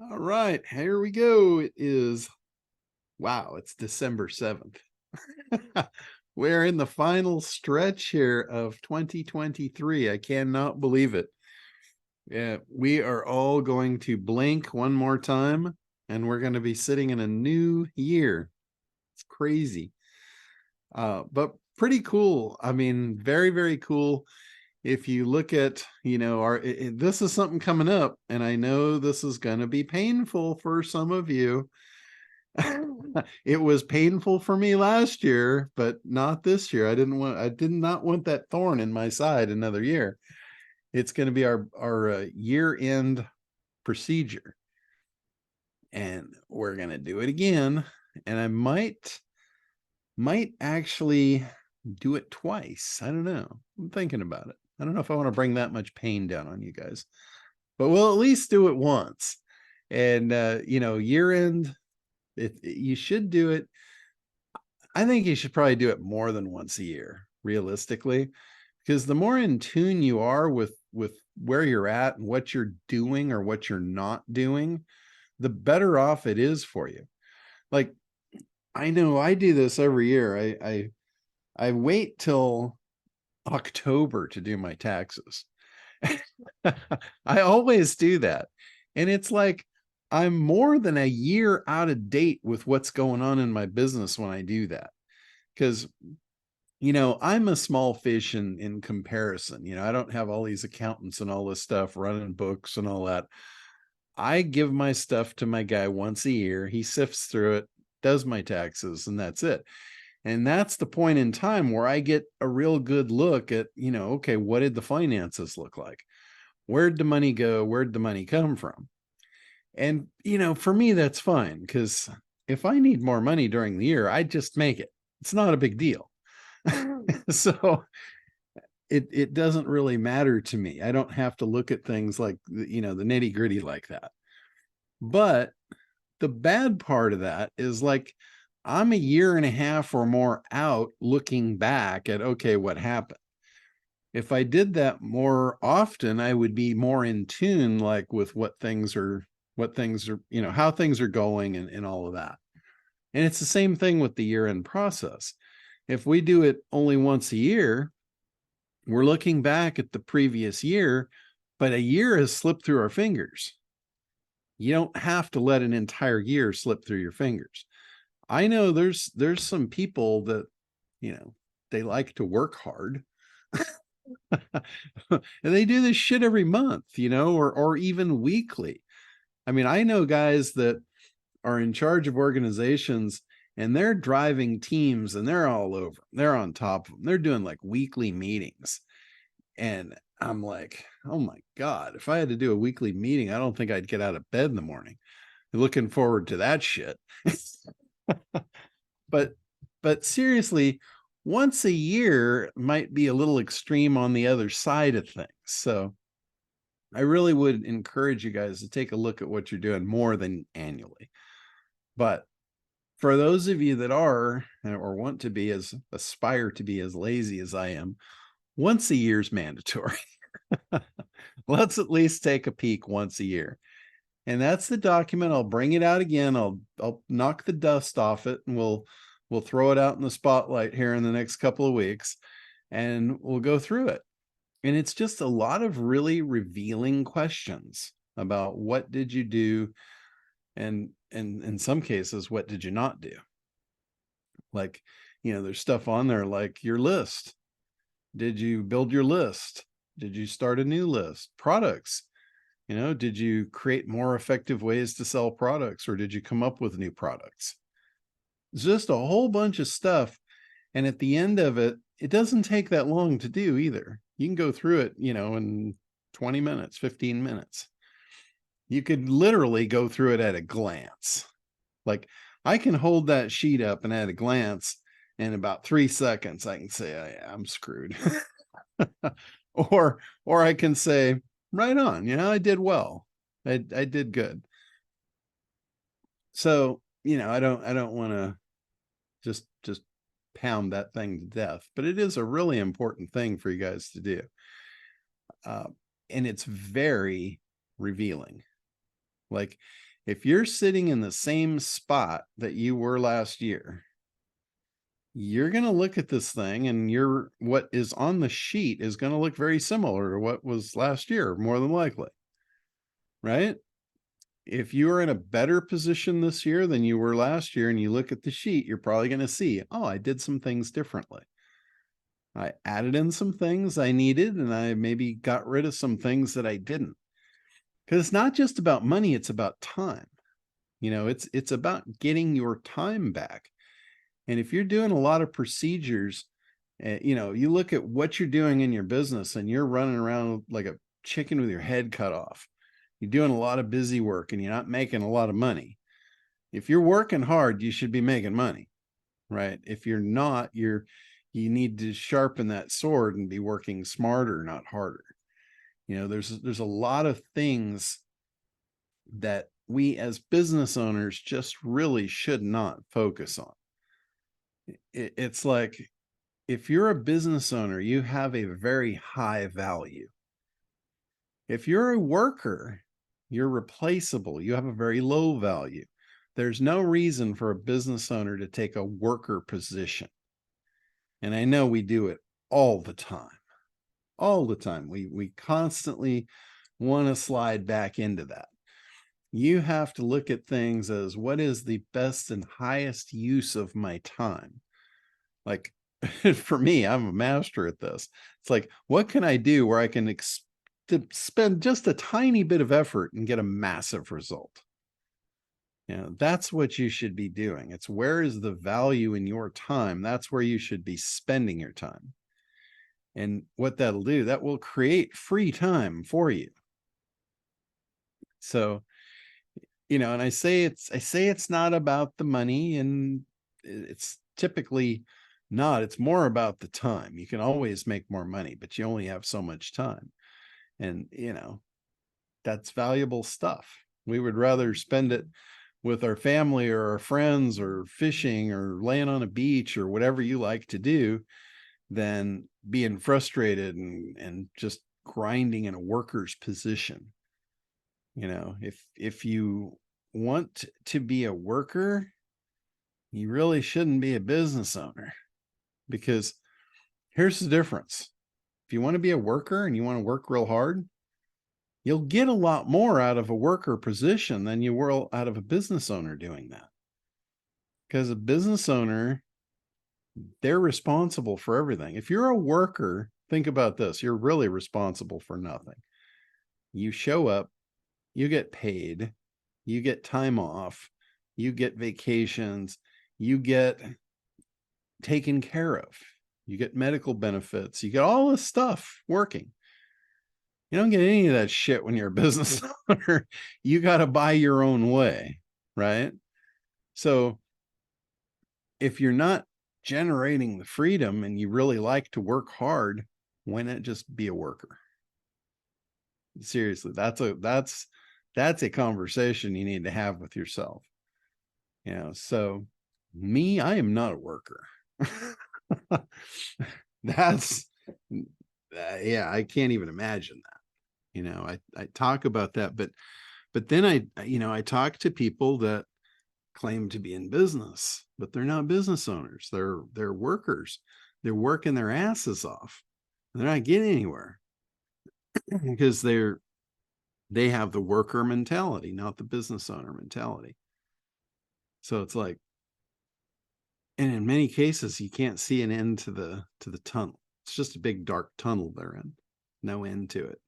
All right, here we go. It is, wow, it's December 7th. We're in the final stretch here of 2023. I cannot believe it. Yeah, we are all going to blink one more time and we're going to be sitting in a new year. It's crazy. But pretty cool. I mean, very, very cool. If you look at, this is something coming up, and I know this is going to be painful for some of you. It was painful for me last year, but not this year. I did not want that thorn in my side another year. It's going to be our year-end procedure, and we're going to do it again. And I might actually do it twice. I don't know. I'm thinking about it. I don't know if I want to bring that much pain down on you guys, but we'll at least do it once. And year end, you should do it. I think you should probably do it more than once a year, realistically, because the more in tune you are with where you're at and what you're doing or what you're not doing, the better off it is for you. Like, I know I do this every year. I wait till October to do my taxes. I always do that. And it's like I'm more than a year out of date with what's going on in my business when I do that. Because, I'm a small fish in comparison. I don't have all these accountants and all this stuff running books and all that. I give my stuff to my guy once a year. He sifts through it, does my taxes, and that's it. And that's the point in time where I get a real good look at, okay, what did the finances look like? Where'd the money go? Where'd the money come from? And, for me, that's fine, because if I need more money during the year, I just make it. It's not a big deal. So it doesn't really matter to me. I don't have to look at things like, the nitty gritty like that. But the bad part of that is, like, I'm a year and a half or more out looking back at, okay, what happened? If I did that more often, I would be more in tune, like, with what things are, how things are going and all of that. And it's the same thing with the year-end process. If we do it only once a year, we're looking back at the previous year, but a year has slipped through our fingers. You don't have to let an entire year slip through your fingers. I know there's some people that, they like to work hard. And they do this shit every month, or even weekly. I mean, I know guys that are in charge of organizations and they're driving teams and they're all over. They're on top of them. They're doing like weekly meetings. And I'm like, oh my God, if I had to do a weekly meeting, I don't think I'd get out of bed in the morning. Looking forward to that shit. But seriously, once a year might be a little extreme on the other side of things. So I really would encourage you guys to take a look at what you're doing more than annually. But for those of you that are or want to be aspire to be as lazy as I am, once a year is mandatory. Let's at least take a peek once a year. And that's the document. I'll bring it out again. I'll knock the dust off it, and we'll throw it out in the spotlight here in the next couple of weeks, and we'll go through it. And it's just a lot of really revealing questions about what did you do, and in some cases, what did you not do? Like, there's stuff on there like your list. Did you build your list? Did you start a new list? Products. Did you create more effective ways to sell products, or did you come up with new products? It's just a whole bunch of stuff. And at the end of it, it doesn't take that long to do either. You can go through it, in 20 minutes, 15 minutes. You could literally go through it at a glance. Like, I can hold that sheet up and at a glance, in about 3 seconds, I can say, oh, yeah, I'm screwed. or I can say, right on, I did well. I did good. So, I don't want to just pound that thing to death, but it is a really important thing for you guys to do. And it's very revealing. Like, If you're sitting in the same spot that you were last year, you're going to look at this thing and what is on the sheet is going to look very similar to what was last year, more than likely, right? If you are in a better position this year than you were last year and you look at the sheet, you're probably going to see, oh, I did some things differently. I added in some things I needed, and I maybe got rid of some things that I didn't. Because it's not just about money, it's about time. You know, it's about getting your time back. And if you're doing a lot of procedures, you know, you look at what you're doing in your business and you're running around like a chicken with your head cut off. You're doing a lot of busy work and you're not making a lot of money. If you're working hard, you should be making money, right? If you're not, you need to sharpen that sword and be working smarter, not harder. You know, there's a lot of things that we as business owners just really should not focus on. It's like, if you're a business owner, you have a very high value. If you're a worker, you're replaceable. You have a very low value. There's no reason for a business owner to take a worker position. And I know we do it all the time. All the time. We constantly want to slide back into that. You have to look at things as, what is the best and highest use of my time? Like, for me, I'm a master at this. It's like, what can I do where I can spend just a tiny bit of effort and get a massive result? You know, that's what you should be doing. It's, where is the value in your time? That's where you should be spending your time. And what that'll do, that will create free time for you. So, you know, and I say it's not about the money, and it's typically not. It's more about the time. You can always make more money, but you only have so much time. And, you know, that's valuable stuff. We would rather spend it with our family or our friends or fishing or laying on a beach or whatever you like to do than being frustrated and just grinding in a worker's position. You know, if you want to be a worker, you really shouldn't be a business owner, because here's the difference. If you want to be a worker and you want to work real hard, you'll get a lot more out of a worker position than you will out of a business owner doing that. Because a business owner, they're responsible for everything. If you're a worker, think about this. You're really responsible for nothing. You show up, you get paid, you get time off, you get vacations, you get taken care of, you get medical benefits, you get all this stuff working. You don't get any of that shit when you're a business owner. You got to buy your own way, right? So if you're not generating the freedom and you really like to work hard, why not just be a worker? Seriously, that's a conversation you need to have with yourself. You know, so me, I am not a worker. That's yeah, I can't even imagine that. You know, I talk about that, but then I talk to people that claim to be in business, but they're not business owners. They're workers. They're working their asses off. They're not getting anywhere because they have the worker mentality, not the business owner mentality. So it's like, and in many cases, you can't see an end to the tunnel. It's just a big dark tunnel they're in, no end to it.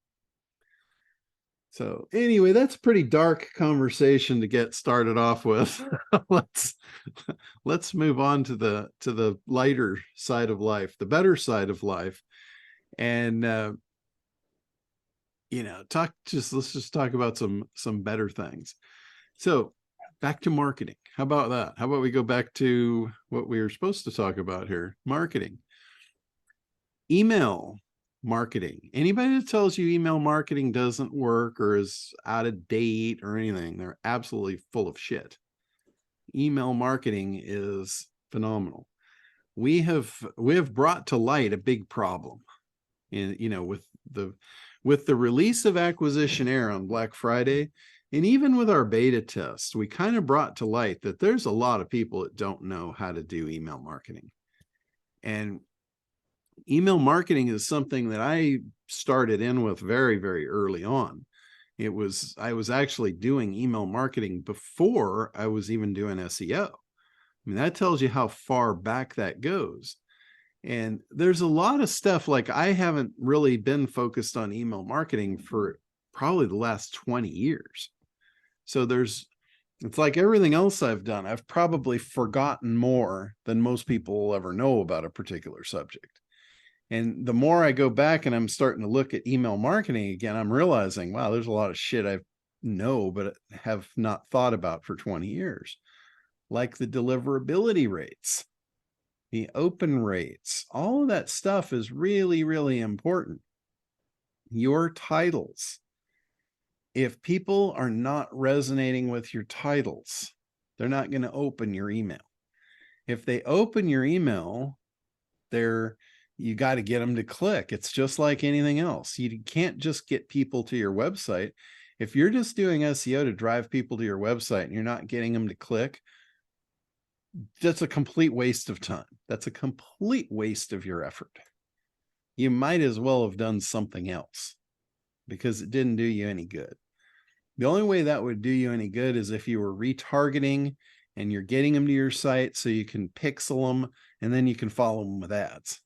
So anyway, that's a pretty dark conversation to get started off with. let's move on to the lighter side of life, the better side of life, and you know, let's just talk about some better things. So back to marketing. How about that? How about we go back to what we were supposed to talk about here? Marketing. Email marketing. Anybody that tells you email marketing doesn't work or is out of date or anything, they're absolutely full of shit. Email marketing is phenomenal. We have brought to light a big problem. You know, with the release of Acquisition Air on Black Friday, And even with our beta test, we kind of brought to light that there's a lot of people that don't know how to do email marketing. And email marketing is something that I started in with very, very early on. I was actually doing email marketing before I was even doing SEO. I mean, that tells you how far back that goes. And there's a lot of stuff, like I haven't really been focused on email marketing for probably the last 20 years. So it's like everything else I've done, I've probably forgotten more than most people will ever know about a particular subject. And the more I go back and I'm starting to look at email marketing again, I'm realizing, wow, there's a lot of shit I know, but have not thought about for 20 years, like the deliverability rates, the open rates, all of that stuff is really, really important. Your titles. If people are not resonating with your titles, they're not going to open your email. If they open your email, you got to get them to click. It's just like anything else. You can't just get people to your website. If you're just doing SEO to drive people to your website and you're not getting them to click, that's a complete waste of time. That's a complete waste of your effort. You might as well have done something else because it didn't do you any good. The only way that would do you any good is if you were retargeting and you're getting them to your site so you can pixel them and then you can follow them with ads.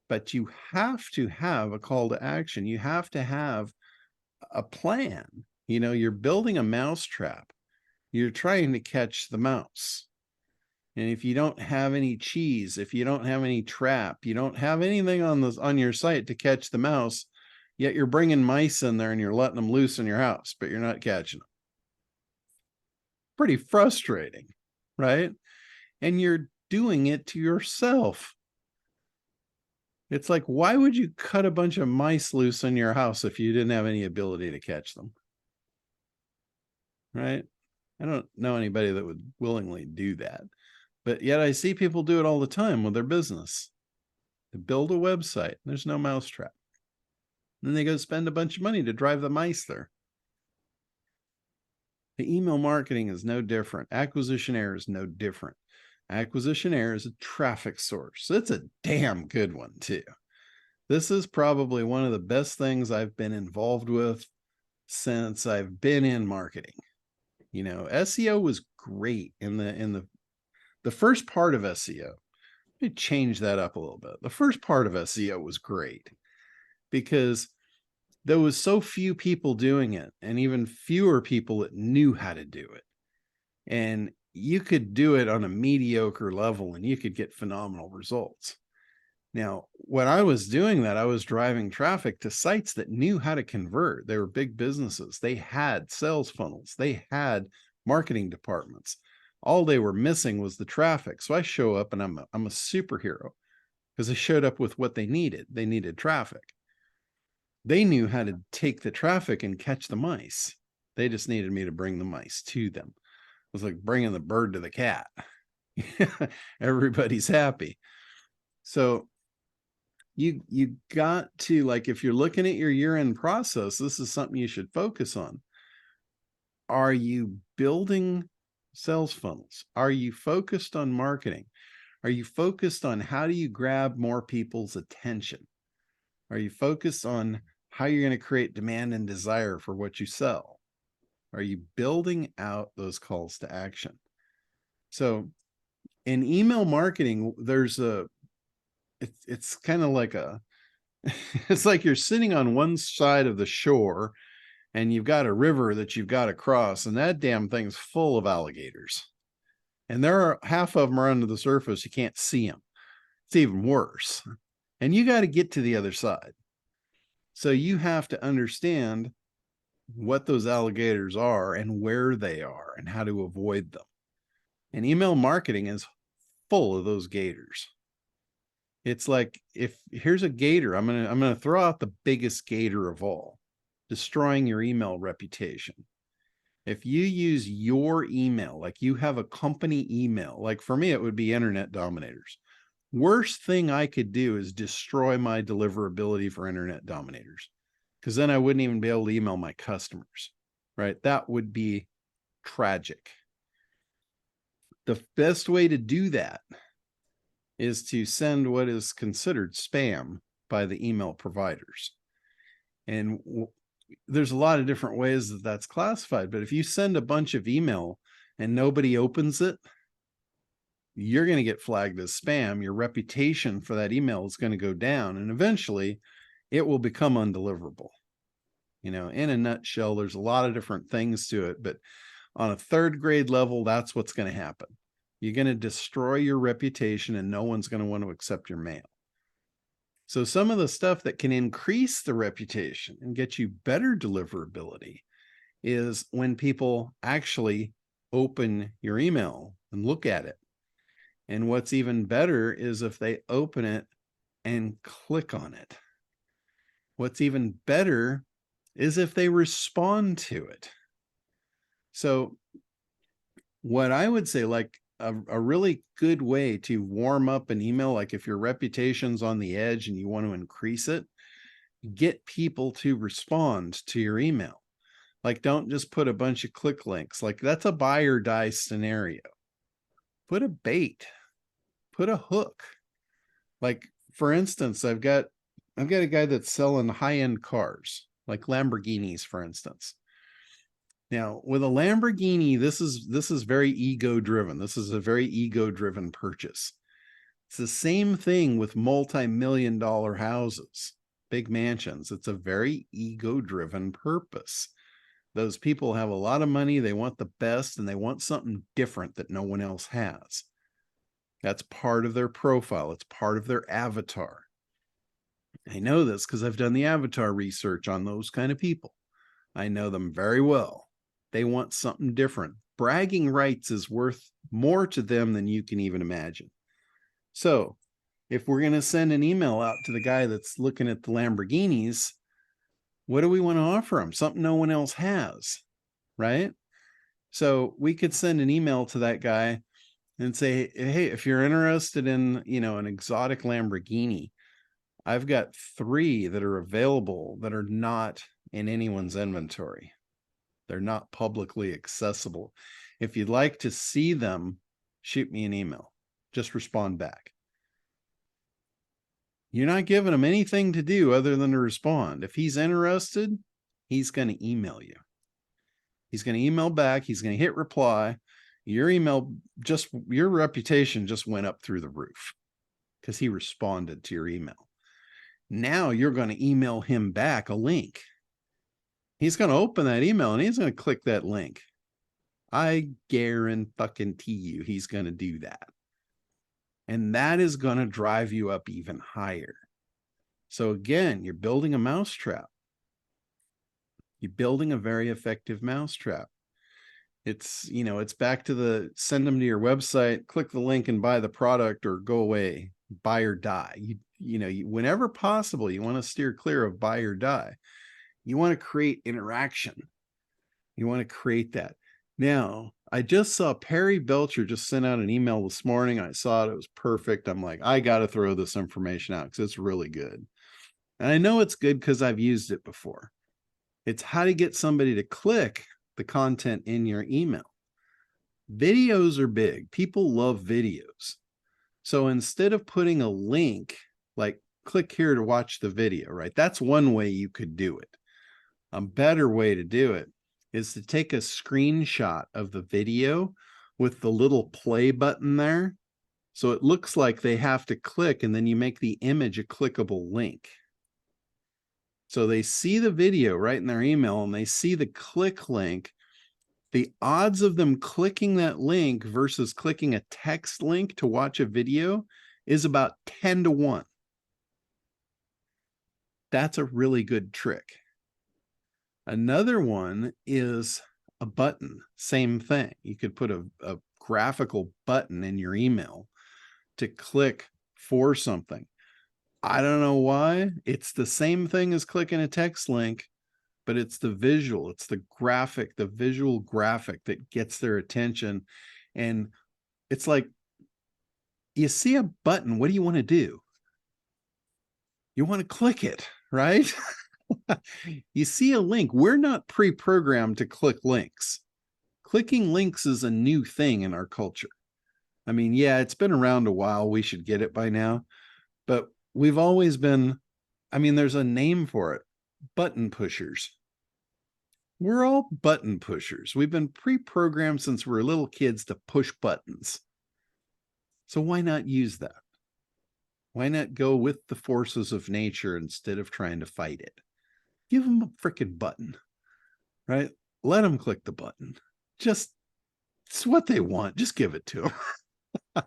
But you have to have a call to action. You have to have a plan. You know, you're building a mousetrap. You're trying to catch the mouse. And if you don't have any cheese, if you don't have any trap, you don't have anything on your site to catch the mouse, yet you're bringing mice in there and you're letting them loose in your house, but you're not catching them. Pretty frustrating, right? And you're doing it to yourself. It's like, why would you cut a bunch of mice loose in your house if you didn't have any ability to catch them? Right? I don't know anybody that would willingly do that. But yet I see people do it all the time with their business. They build a website, there's no mousetrap. Then they go spend a bunch of money to drive the mice there. The email marketing is no different. Acquisition error is no different. Acquisition error is a traffic source. It's a damn good one too. This is probably one of the best things I've been involved with since I've been in marketing. You know, SEO was great in the first part of SEO. Let me change that up a little bit. The first part of SEO was great because there was so few people doing it and even fewer people that knew how to do it. And you could do it on a mediocre level and you could get phenomenal results. Now, when I was doing that, I was driving traffic to sites that knew how to convert. They were big businesses. They had sales funnels. They had marketing departments. All they were missing was the traffic. So I show up and I'm a superhero because I showed up with what they needed. They needed traffic. They knew how to take the traffic and catch the mice. They just needed me to bring the mice to them. It was like bringing the bird to the cat. Everybody's happy. So you got to, like, if you're looking at your year-end process, this is something you should focus on. Are you building sales funnels? Are you focused on marketing? Are you focused on how do you grab more people's attention? Are you focused on how you're going to create demand and desire for what you sell? Are you building out those calls to action? So in email marketing, it's kind of like it's like you're sitting on one side of the shore and you've got a river that you've got to cross, and that damn thing's full of alligators. And half of them are under the surface. You can't see them. It's even worse. And you got to get to the other side. So you have to understand what those alligators are and where they are and how to avoid them. And email marketing is full of those gators. It's like, if here's a gator, I'm gonna throw out the biggest gator of all, destroying your email reputation. If you use your email, like you have a company email, like for me, it would be Internet Dominators. Worst thing I could do is destroy my deliverability for Internet Dominators, because then I wouldn't even be able to email my customers. right? That would be tragic. The best way to do that is to send what is considered spam by the email providers. And there's a lot of different ways that that's classified, but if you send a bunch of email and nobody opens it, you're going to get flagged as spam. Your reputation for that email is going to go down, and eventually it will become undeliverable. In a nutshell, there's a lot of different things to it, but on a third grade level, that's what's going to happen. You're going to destroy your reputation and no one's going to want to accept your mail. So some of the stuff that can increase the reputation and get you better deliverability is when people actually open your email and look at it. And what's even better is if they open it and click on it. What's even better is if they respond to it. So what I would say, like a really good way to warm up an email, like if your reputation's on the edge and you want to increase it, get people to respond to your email. Like, don't just put a bunch of click links. Like, that's a buy or die scenario. Put a bait, put a hook. Like, for instance, I've got a guy that's selling high-end cars, like Lamborghinis, for instance. Now, with a Lamborghini, this is very ego-driven. This is a very ego-driven purchase. It's the same thing with multi-million-dollar houses, big mansions. It's a very ego-driven purpose. Those people have a lot of money, they want the best, and they want something different that no one else has. That's part of their profile. It's part of their avatar. I know this because I've done the avatar research on those kind of people. I know them very well. They want something different. Bragging rights is worth more to them than you can even imagine. So if we're going to send an email out to the guy that's looking at the Lamborghinis, what do we want to offer him? Something no one else has, right? So we could send an email to that guy and say, hey, if you're interested in, an exotic Lamborghini, I've got 3 that are available that are not in anyone's inventory. They're not publicly accessible. If you'd like to see them, shoot me an email. Just respond back. You're not giving him anything to do other than to respond. If he's interested, he's going to email you. He's going to email back. He's going to hit reply. Your reputation just went up through the roof because he responded to your email. Now you're going to email him back a link. He's going to open that email and he's going to click that link. I guarantee you he's going to do that. And that is going to drive you up even higher. So again, you're building a mousetrap. You're building a very effective mousetrap. It's back to the send them to your website, click the link and buy the product or go away, buy or die. Whenever possible, you want to steer clear of buy or die. You want to create interaction. You want to create that. Now, I just saw Perry Belcher just sent out an email this morning. I saw it. It was perfect. I'm like, I got to throw this information out because it's really good. And I know it's good because I've used it before. It's how to get somebody to click the content in your email. Videos are big. People love videos. So instead of putting a link, like click here to watch the video, right? That's one way you could do it. A better way to do it is to take a screenshot of the video with the little play button there. So it looks like they have to click, and then you make the image a clickable link. So they see the video right in their email and they see the click link. The odds of them clicking that link versus clicking a text link to watch a video is about 10 to 1. That's a really good trick. Another one is a button. Same thing. You could put a graphical button in your email to click for something. I don't know why. It's the same thing as clicking a text link, but it's the visual, it's the graphic, the visual graphic that gets their attention. And it's like, you see a button, what do you want to do? You want to click it, right? You see a link. We're not pre-programmed to click links. Clicking links is a new thing in our culture. I mean, yeah, it's been around a while. We should get it by now. But we've always been, I mean, there's a name for it, button pushers. We're all button pushers. We've been pre-programmed since we were little kids to push buttons. So why not use that? Why not go with the forces of nature instead of trying to fight it? Give them a freaking button, right? Let them click the button. Just, it's what they want. Just give it to them.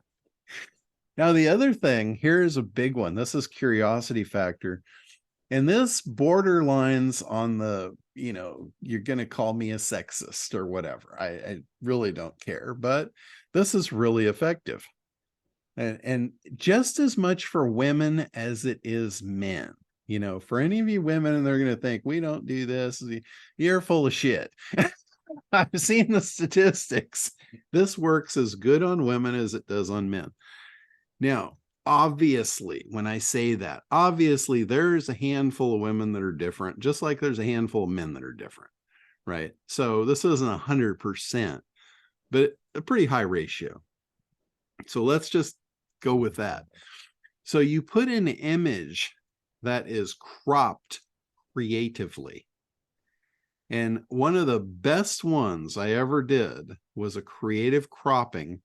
Now, the other thing, here is a big one. This is curiosity factor. And this borderlines on the, you know, you're going to call me a sexist or whatever. I really don't care, but this is really effective. And just as much for women as it is men. You know, for any of you women, they're going to think, we don't do this. You're full of shit. I've seen the statistics. This works as good on women as it does on men. Now, obviously, when I say that, obviously there's a handful of women that are different, just like there's a handful of men that are different, right? So this isn't 100%, but a pretty high ratio. So let's just go with that. So you put an image that is cropped creatively. And one of the best ones I ever did was a creative cropping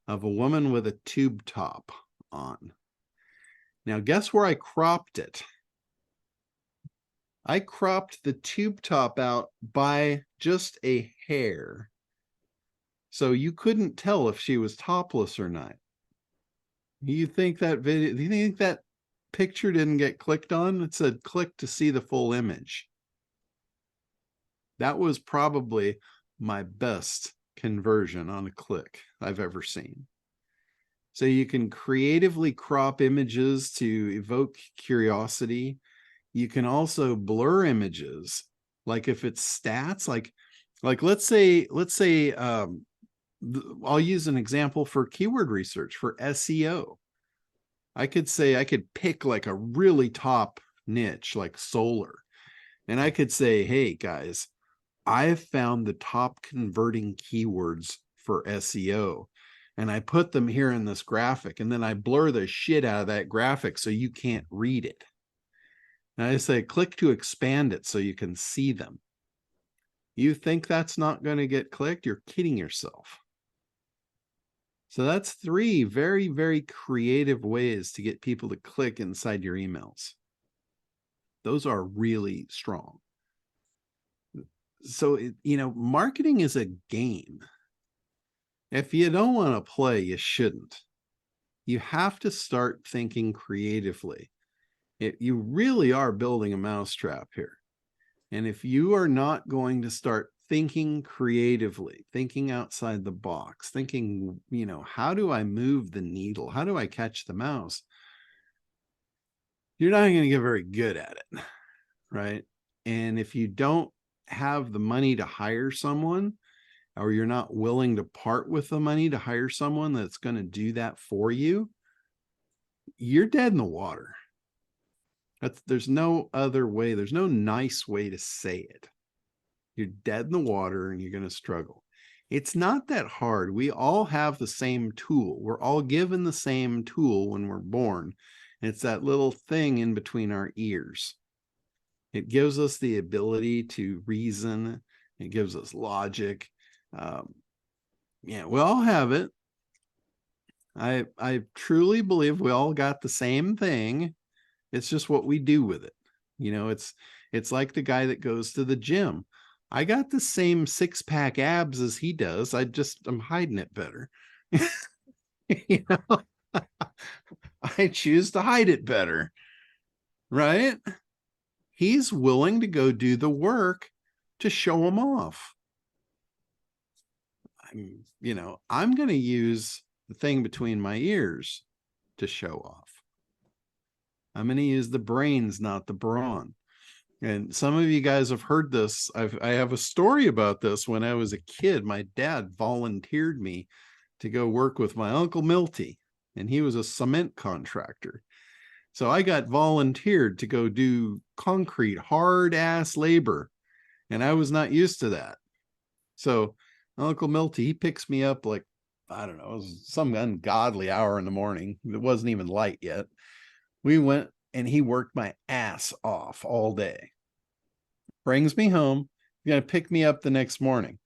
of a woman with a tube top on. Now, guess where I cropped it? I cropped the tube top out by just a hair. So you couldn't tell if she was topless or not. You think that video, do you think that picture didn't get clicked on? It said click to see the full image. That was probably my best conversion on a click I've ever seen. So you can creatively crop images to evoke curiosity. You can also blur images, like if it's stats, like let's say I'll use an example for keyword research for SEO. I could pick like a really top niche like solar, and I could say, hey guys, I've found the top converting keywords for SEO, and I put them here in this graphic, and then I blur the shit out of that graphic so you can't read it. And I say, click to expand it so you can see them. You think that's not going to get clicked? You're kidding yourself. So that's 3 very, very creative ways to get people to click inside your emails. Those are really strong. So, you know, marketing is a game. If you don't want to play, you shouldn't. You have to start thinking creatively. You really are building a mousetrap here. And if you are not going to start thinking creatively, thinking outside the box, thinking, you know, how do I move the needle? How do I catch the mouse? You're not going to get very good at it, right? And if you don't have the money to hire someone, or you're not willing to part with the money to hire someone that's going to do that for you, you're dead in the water. There's no other way. There's no nice way to say it. You're dead in the water and you're going to struggle. It's not that hard. We all have the same tool. We're all given the same tool when we're born. It's that little thing in between our ears. It gives us the ability to reason. It gives us logic. Yeah, we all have it. I truly believe we all got the same thing. It's just what we do with it. You know, it's like the guy that goes to the gym. I got the same 6-pack abs as he does. I'm hiding it better. You know, I choose to hide it better, right? He's willing to go do the work to show him off. I'm going to use the thing between my ears to show off. I'm going to use the brains, not the brawn. And some of you guys have heard this. I have a story about this. When I was a kid, my dad volunteered me to go work with my Uncle Milty, and he was a cement contractor. So I got volunteered to go do concrete, hard ass labor. And I was not used to that. So Uncle Milty, he picks me up like, I don't know, it was some ungodly hour in the morning. It wasn't even light yet. We went and he worked my ass off all day. Brings me home. He's going to pick me up the next morning.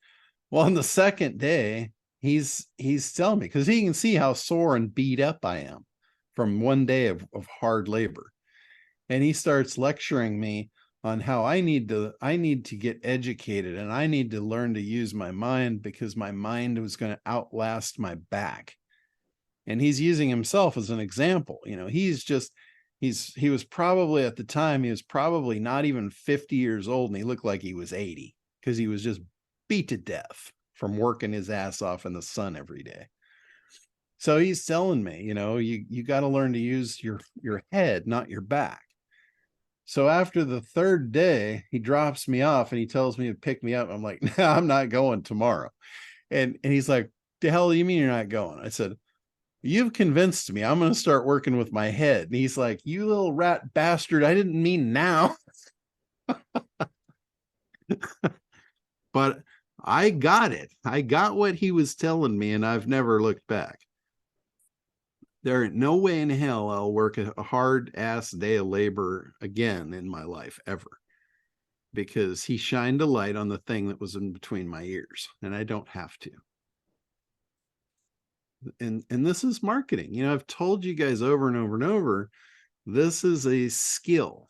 Well, on the second day, he's telling me, because he can see how sore and beat up I am from one day of hard labor. And he starts lecturing me on how I need to get educated and I need to learn to use my mind because my mind was going to outlast my back. And he's using himself as an example. You know, he was probably at the time, he was probably not even 50 years old, and he looked like he was 80 because he was just beat to death from working his ass off in the sun every day. So he's telling me, you know, you got to learn to use your head, not your back. So after the third day, he drops me off and he tells me to pick me up. I'm like, no, I'm not going tomorrow. And he's like, the hell do you mean you're not going? I said, you've convinced me. I'm going to start working with my head. And he's like, you little rat bastard. I didn't mean now. But I got it. I got what he was telling me, and I've never looked back. There ain't no way in hell I'll work a hard ass day of labor again in my life ever, because he shined a light on the thing that was in between my ears, and I don't have to. And this is marketing. You know, I've told you guys over and over and over, this is a skill.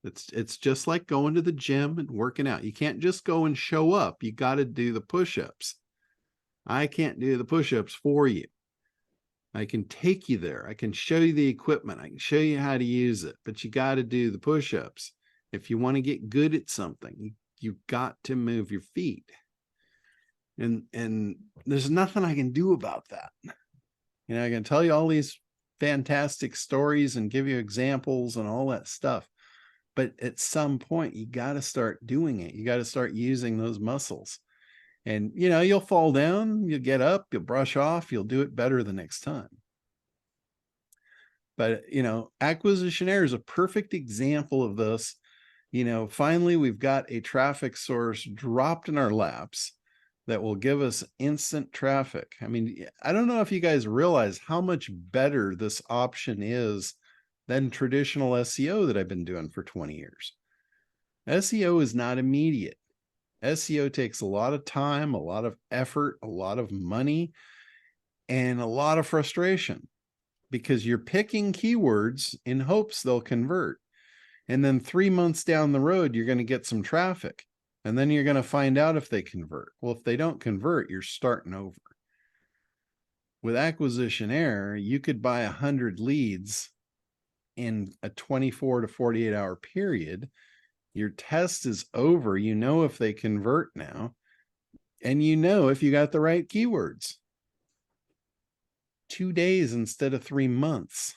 It's just like going to the gym and working out. You can't just go and show up. You got to do the push-ups. I can't do the push-ups for you. I can take you there. I can show you the equipment. I can show you how to use it, but you got to do the push-ups. If you want to get good at something, you've got to move your feet. And there's nothing I can do about that. You know, I can tell you all these fantastic stories and give you examples and all that stuff. But at some point, you got to start doing it. You got to start using those muscles. And, you know, you'll fall down, you'll get up, you'll brush off, you'll do it better the next time. But, you know, Acquisitionaire is a perfect example of this. You know, finally, we've got a traffic source dropped in our laps that will give us instant traffic. I mean, I don't know if you guys realize how much better this option is than traditional SEO that I've been doing for 20 years. SEO is not immediate. SEO takes a lot of time, a lot of effort, a lot of money, and a lot of frustration, because you're picking keywords in hopes they'll convert. And then 3 months down the road, you're going to get some traffic. And then you're going to find out if they convert. Well, if they don't convert, you're starting over. With Acquisitionaire, you could buy 100 leads in a 24 to 48 hour period. Your test is over. You know if they convert now, and you know if you got the right keywords. 2 days instead of 3 months.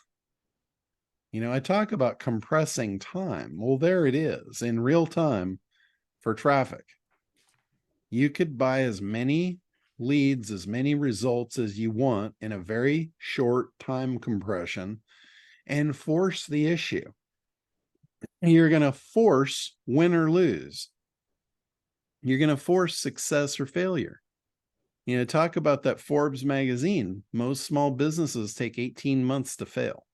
You know, I talk about compressing time. Well, there it is in real time for traffic. You could buy as many leads, as many results as you want in a very short time compression and force the issue. You're going to force win or lose. You're going to force success or failure. You know, talk about that Forbes magazine. Most small businesses take 18 months to fail.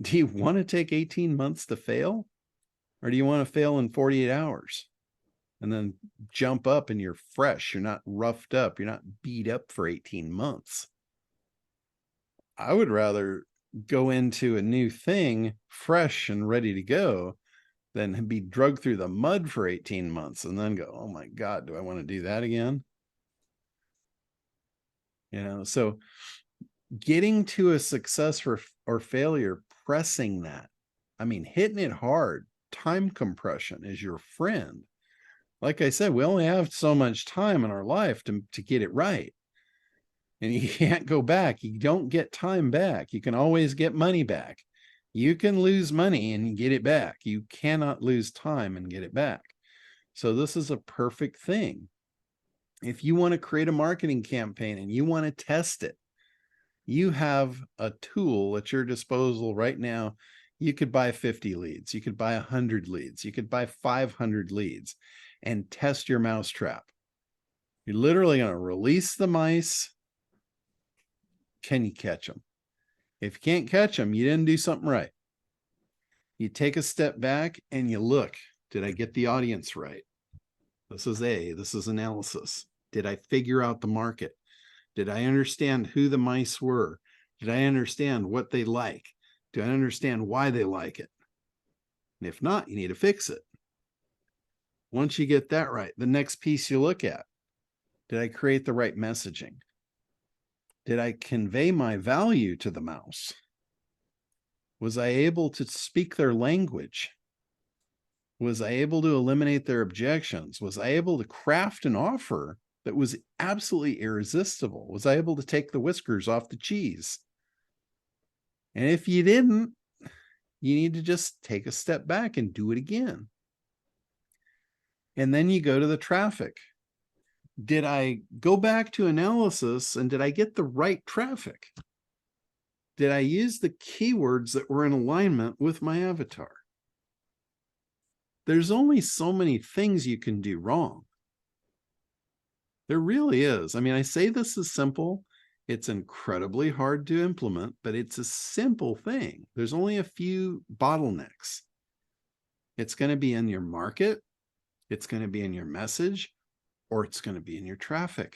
Do you want to take 18 months to fail? Or do you want to fail in 48 hours and then jump up and you're fresh? You're not roughed up. You're not beat up for 18 months. I would rather go into a new thing fresh and ready to go than be drugged through the mud for 18 months and then go, oh my God, do I want to do that again? You know, so getting to a success or failure, pressing that, I mean, hitting it hard, time compression is your friend. Like I said, we only have so much time in our life to get it right. And you can't go back. You don't get time back. You can always get money back. You can lose money and get it back. You cannot lose time and get it back. So this is a perfect thing. If you want to create a marketing campaign and you want to test it, You have a tool at your disposal right now. You could buy 50 leads. You could buy 100 leads. You could buy 500 leads and test your mousetrap. You're literally going to release the mice. Can you catch them? If you can't catch them, you didn't do something right. You take a step back and you look, did I get the audience right? This is analysis. Did I figure out the market? Did I understand who the mice were? Did I understand what they like? Do I understand why they like it? And if not, you need to fix it. Once you get that right, the next piece you look at, did I create the right messaging? Did I convey my value to the mouse? Was I able to speak their language? Was I able to eliminate their objections? Was I able to craft an offer that was absolutely irresistible? Was I able to take the whiskers off the cheese? And if you didn't, you need to just take a step back and do it again. And then you go to the traffic. Did I go back to analysis and did I get the right traffic? Did I use the keywords that were in alignment with my avatar? There's only so many things you can do wrong. There really is. I mean, I say this is simple. It's incredibly hard to implement, but it's a simple thing. There's only a few bottlenecks. It's going to be in your market, it's going to be in your message, or it's going to be in your traffic.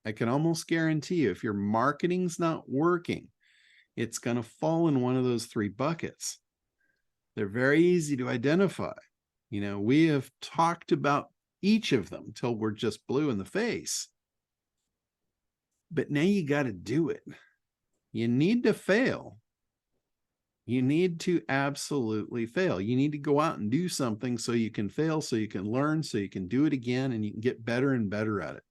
I can almost guarantee you, if your marketing's not working, it's going to fall in one of those three buckets. They're very easy to identify. You know, we have talked about each of them till we're just blue in the face. But now you got to do it. You need to fail. You need to absolutely fail. You need to go out and do something so you can fail, so you can learn, so you can do it again, and you can get better and better at it.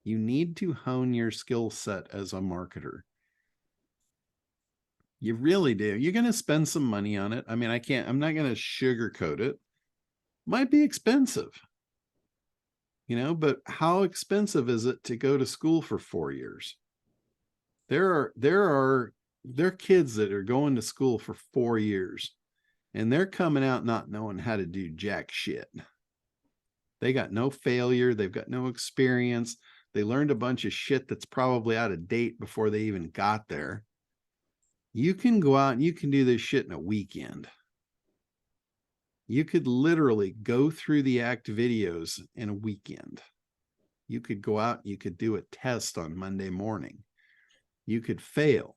You need to hone your skill set as a marketer. You really do. You're going to spend some money on it. I mean, I'm not going to sugarcoat it. Might be expensive, you know, but how expensive is it to go to school for 4 years? There are kids that are going to school for 4 years and they're coming out not knowing how to do jack shit. They got no failure. They've got no experience. They learned a bunch of shit that's probably out of date before they even got there. You can go out and you can do this shit in a weekend. You could literally go through the ACT videos in a weekend. You could go out, you could do a test on Monday morning. You could fail.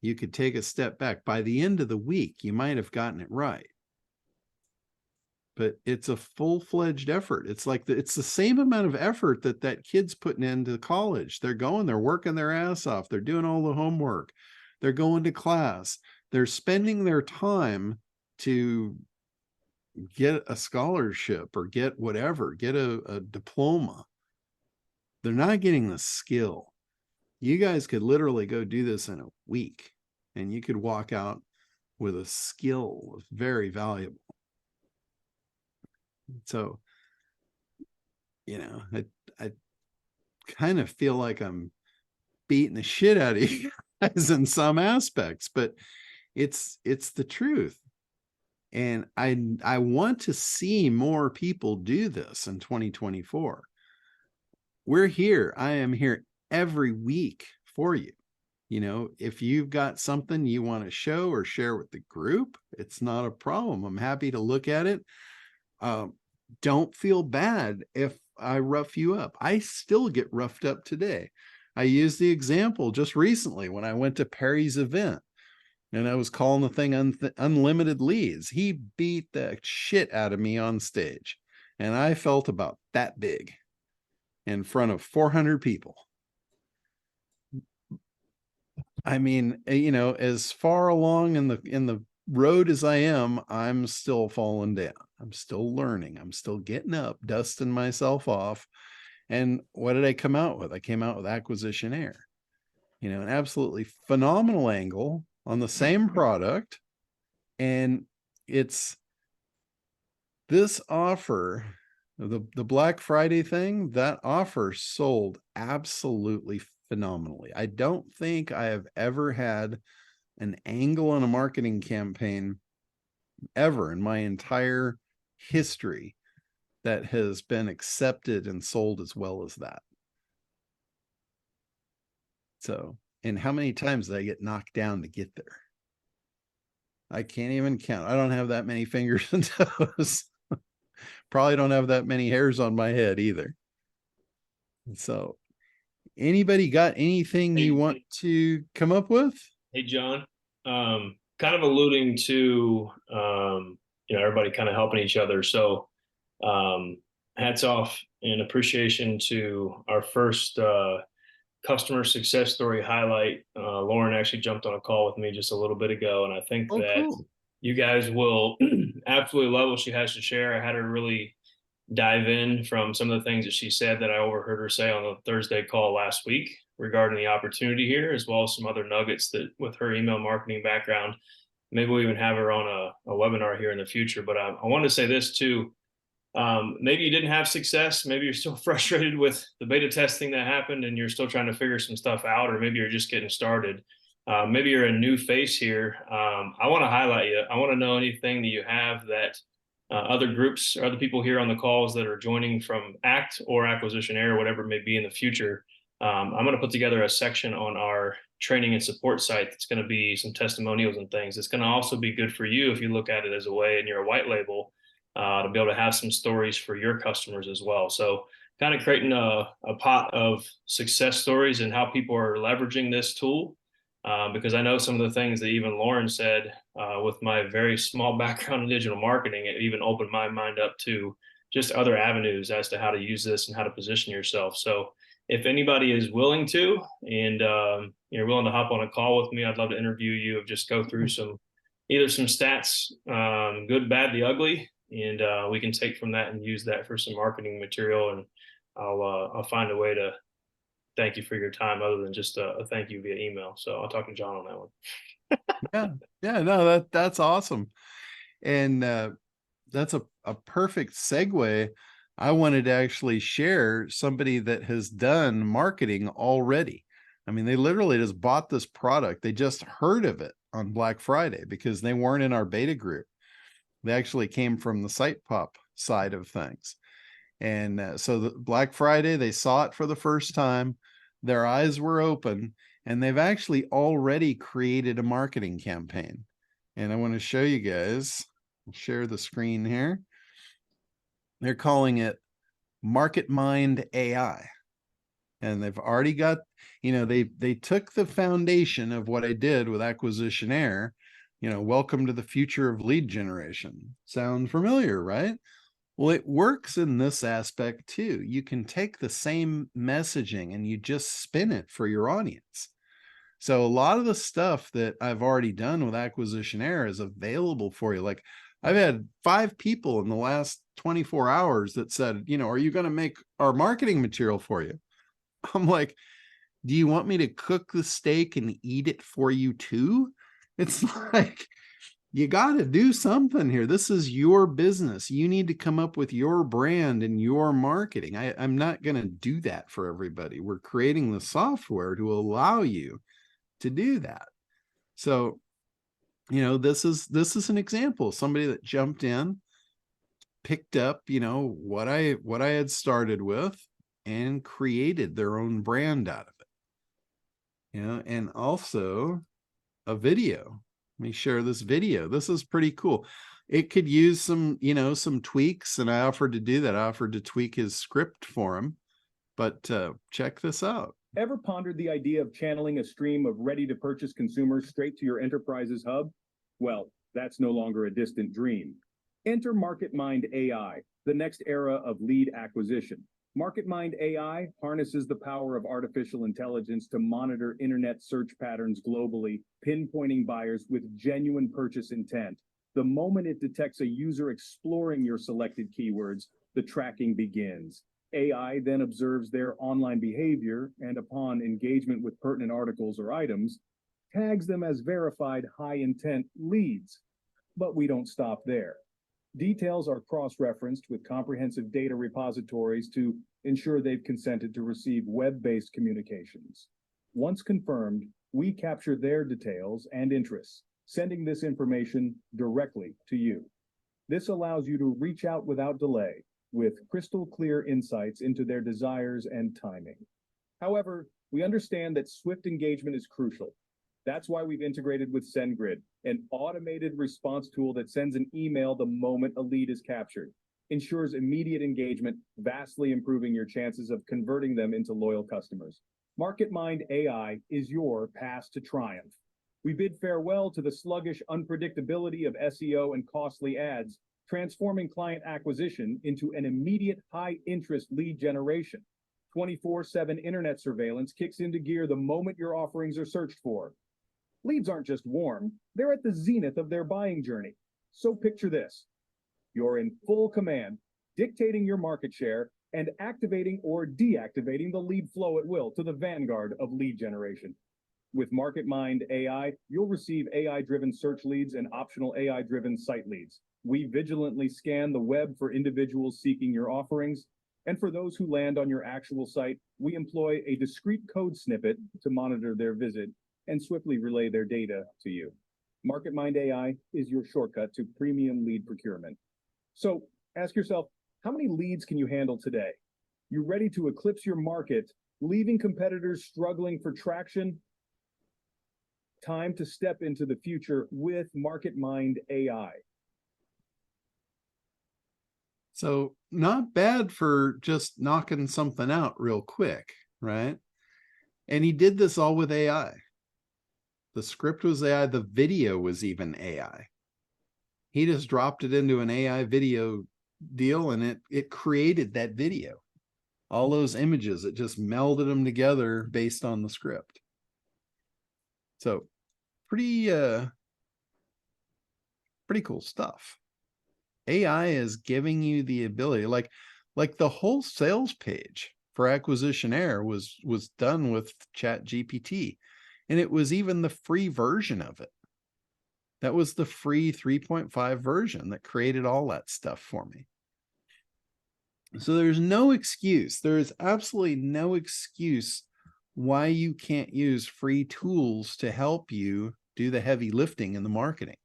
You could take a step back. By the end of the week, you might have gotten it right. But it's a full-fledged effort. It's like it's the same amount of effort that kid's putting into college. They're working their ass off. They're doing all the homework. They're going to class. They're spending their time to get a scholarship or get whatever, get a diploma. They're not getting the skill. You guys could literally go do this in a week and you could walk out with a skill that's very valuable. So, you know, I kind of feel like I'm beating the shit out of you guys in some aspects, but it's the truth. And I want to see more people do this in 2024. We're here. I am here every week for you. You know, if you've got something you want to show or share with the group, it's not a problem. I'm happy to look at it. Don't feel bad if I rough you up. I still get roughed up today. I used the example just recently when I went to Perry's event and I was calling the thing unlimited leads. He beat the shit out of me on stage and I felt about that big in front of 400 people. I mean, you know, as far along in the road as I am, I'm still falling down. I'm still learning. I'm still getting up, dusting myself off. And what did I come out with? I came out with Acquisition Air, you know, an absolutely phenomenal angle on the same product. And it's this offer, the Black Friday thing, that offer sold absolutely phenomenally. I don't think I have ever had an angle on a marketing campaign ever in my entire history that has been accepted and sold as well as that. So, and how many times did I get knocked down to get there? I can't even count. I don't have that many fingers and toes. Probably don't have that many hairs on my head either. So, anybody got anything you want to come up with? Hey, John, kind of alluding to, everybody kind of helping each other. So, hats off and appreciation to our first customer success story highlight. Lauren actually jumped on a call with me just a little bit ago, and I think Oh, that cool. you guys will absolutely love what she has to share. I had her really dive in from some of the things that she said that I overheard her say on the Thursday call last week regarding the opportunity here, as well as some other nuggets that with her email marketing background. Maybe we'll even have her on a webinar here in the future. But I want to say this too. Maybe you didn't have success. Maybe you're still frustrated with the beta testing that happened and you're still trying to figure some stuff out, or maybe you're just getting started. Maybe you're a new face here. I want to highlight you. I want to know anything that you have that other groups or other people here on the calls that are joining from ACT or Acquisition Air, whatever it may be in the future. I'm going to put together a section on our training and support site that's going to be some testimonials and things. It's going to also be good for you if you look at it as a way and you're a white label to be able to have some stories for your customers as well. So kind of creating a pot of success stories and how people are leveraging this tool. Because I know some of the things that even Lauren said with my very small background in digital marketing, it even opened my mind up to just other avenues as to how to use this and how to position yourself. So if anybody is willing to, and you're willing to hop on a call with me, I'd love to interview you and just go through either some stats, good, bad, the ugly, and we can take from that and use that for some marketing material. And I'll find a way to thank you for your time other than just a thank you via email. So I'll talk to John on that one. Yeah, no, that's awesome. And that's a perfect segue. I wanted to actually share somebody that has done marketing already. I mean, they literally just bought this product. They just heard of it on Black Friday because they weren't in our beta group. They actually came from the Site Pop side of things. And so the Black Friday, they saw it for the first time. Their eyes were open, and they've actually already created a marketing campaign. And I want to show you guys. I'll share the screen here. They're calling it Market Mind AI. And they've already got, they took the foundation of what I did with Acquisition Air, welcome to the future of lead generation. Sound familiar, right? Well, it works in this aspect too. You can take the same messaging and you just spin it for your audience. So a lot of the stuff that I've already done with Acquisition Air is available for you. Like I've had 5 people in the last 24 hours that said, are you going to make our marketing material for you? I'm like, do you want me to cook the steak and eat it for you too? It's like, you got to do something here. This is your business. You need to come up with your brand and your marketing. I'm not going to do that for everybody. We're creating the software to allow you to do that. So, this is an example of somebody that jumped in, picked up, what I had started with and created their own brand out of it. And also a video. Let me share this video. This is pretty cool. It could use some, some tweaks, and I offered to do that. I offered to tweak his script for him, but check this out. Ever pondered the idea of channeling a stream of ready-to-purchase consumers straight to your enterprise's hub? Well, that's no longer a distant dream. Enter MarketMind AI, the next era of lead acquisition. MarketMind AI harnesses the power of artificial intelligence to monitor internet search patterns globally, pinpointing buyers with genuine purchase intent. The moment it detects a user exploring your selected keywords, the tracking begins. AI then observes their online behavior and, upon engagement with pertinent articles or items, tags them as verified high-intent leads. But we don't stop there. Details are cross-referenced with comprehensive data repositories to ensure they've consented to receive web-based communications. Once confirmed, we capture their details and interests, sending this information directly to you. This allows you to reach out without delay, with crystal clear insights into their desires and timing. However, we understand that swift engagement is crucial. That's why we've integrated with SendGrid, an automated response tool that sends an email the moment a lead is captured, ensures immediate engagement, vastly improving your chances of converting them into loyal customers. MarketMind AI is your path to triumph. We bid farewell to the sluggish unpredictability of SEO and costly ads, transforming client acquisition into an immediate high-interest lead generation. 24/7 internet surveillance kicks into gear the moment your offerings are searched for. Leads aren't just warm, they're at the zenith of their buying journey. So picture this. You're in full command, dictating your market share and activating or deactivating the lead flow at will to the vanguard of lead generation. With MarketMind AI, you'll receive AI-driven search leads and optional AI-driven site leads. We vigilantly scan the web for individuals seeking your offerings, and for those who land on your actual site, we employ a discrete code snippet to monitor their visit and swiftly relay their data to you. MarketMind AI is your shortcut to premium lead procurement. So ask yourself, how many leads can you handle today? You ready to eclipse your market, leaving competitors struggling for traction? Time to step into the future with MarketMind AI. So not bad for just knocking something out real quick, right? And he did this all with AI. The script was AI. The video was even AI. He just dropped it into an AI video deal and it created that video. All those images, it just melded them together based on the script. So pretty cool stuff. AI is giving you the ability, like the whole sales page for Acquisition was done with ChatGPT, and it was even the free version of it. That was the free 3.5 version that created all that stuff for me. So there's no excuse. There is absolutely no excuse why you can't use free tools to help you do the heavy lifting in the marketing.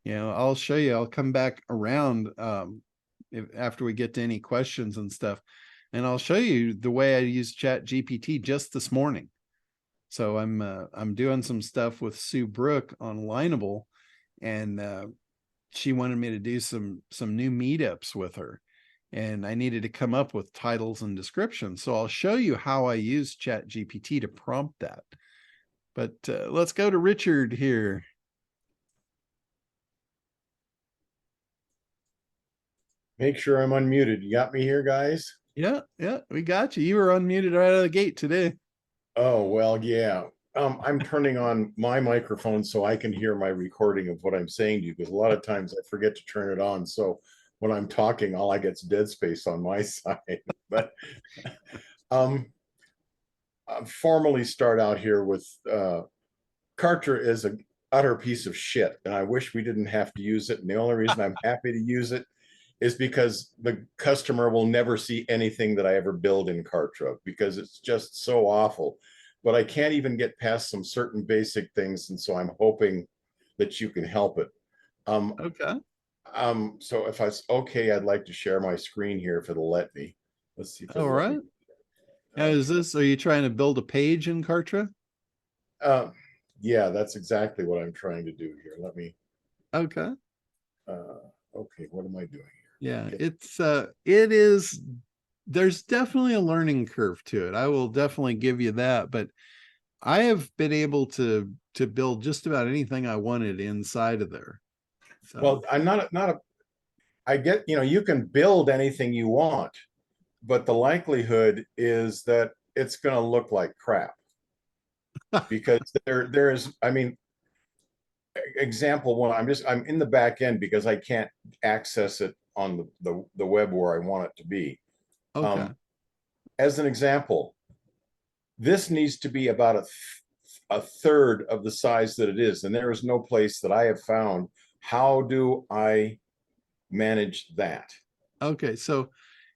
You know, I'll show you, I'll come back around after we get to any questions and stuff, and I'll show you the way I use ChatGPT just this morning. So I'm doing some stuff with Sue Brook on Lineable, and she wanted me to do some new meetups with her, and I needed to come up with titles and descriptions. So I'll show you how I use ChatGPT to prompt that. But let's go to Richard here. Make sure I'm unmuted. You got me here, guys? Yeah, we got you. You were unmuted right out of the gate today. Oh, well, yeah. I'm turning on my microphone so I can hear my recording of what I'm saying to you, because a lot of times I forget to turn it on. So when I'm talking, all I get's dead space on my side. But I'll formally start out here with Kartra is an utter piece of shit, and I wish we didn't have to use it. And the only reason I'm happy to use it is because the customer will never see anything that I ever build in Kartra, because it's just so awful. But I can't even get past some certain basic things, and so I'm hoping that you can help it. Okay. So if it's okay, I'd like to share my screen here if it'll let me. Let's see if it'll All let right. me. Now, are you trying to build a page in Kartra? Yeah, that's exactly what I'm trying to do here. Let me. Okay. Okay, what am I doing here? Yeah, it is, there's definitely a learning curve to it. I will definitely give you that, but I have been able to build just about anything I wanted inside of there. So. Well, I'm not I get, you can build anything you want, but the likelihood is that it's going to look like crap. Because there is, I mean, example one, I'm in the back end because I can't access it on the web where I want it to be. Okay. As an example, this needs to be about a third of the size that it is, and there is no place that I have found. How do I manage that? Okay, so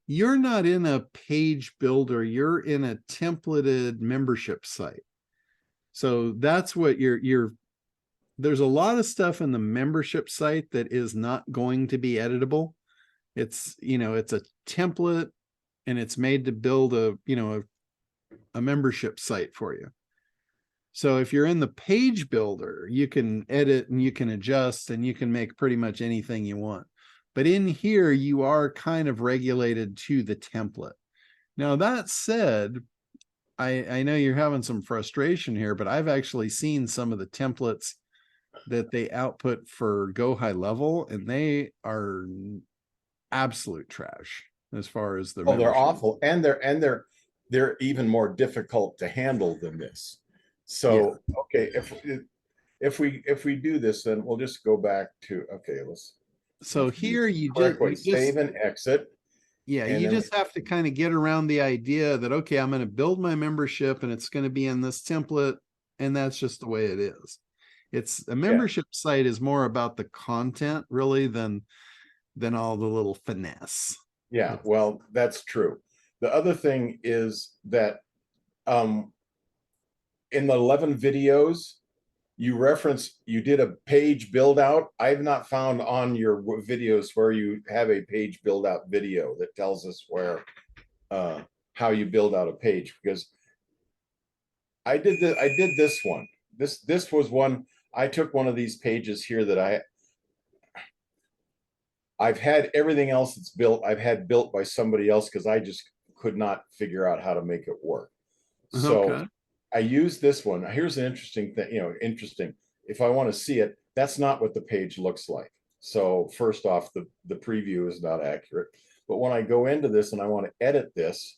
you're not in a page builder, you're in a templated membership site. So that's what there's a lot of stuff in the membership site that is not going to be editable. It's, it's a template and it's made to build a membership site for you. So if you're in the page builder, you can edit and you can adjust and you can make pretty much anything you want. But in here, you are kind of regulated to the template. Now, that said, I know you're having some frustration here, but I've actually seen some of the templates that they output for Go High Level, and they are absolute trash as far as the they're awful, and they're even more difficult to handle than this. So okay, if we do this, then we'll just go back to, okay, so here you save and exit. Yeah, you just have to kind of get around the idea that, okay, I'm going to build my membership and it's going to be in this template, and that's just the way it is. It's a membership site is more about the content really than all the little finesse. Yeah, well, that's true. The other thing is that in the 11 videos, you did a page build out. I've not found on your videos where you have a page build out video that tells us where how you build out a page, because I did this one. This was one. I took one of these pages here that I've had everything else that's built. I've had built by somebody else because I just could not figure out how to make it work. So I use this one. Here's an interesting thing, interesting. If I want to see it, that's not what the page looks like. So first off, the preview is not accurate. But when I go into this and I want to edit this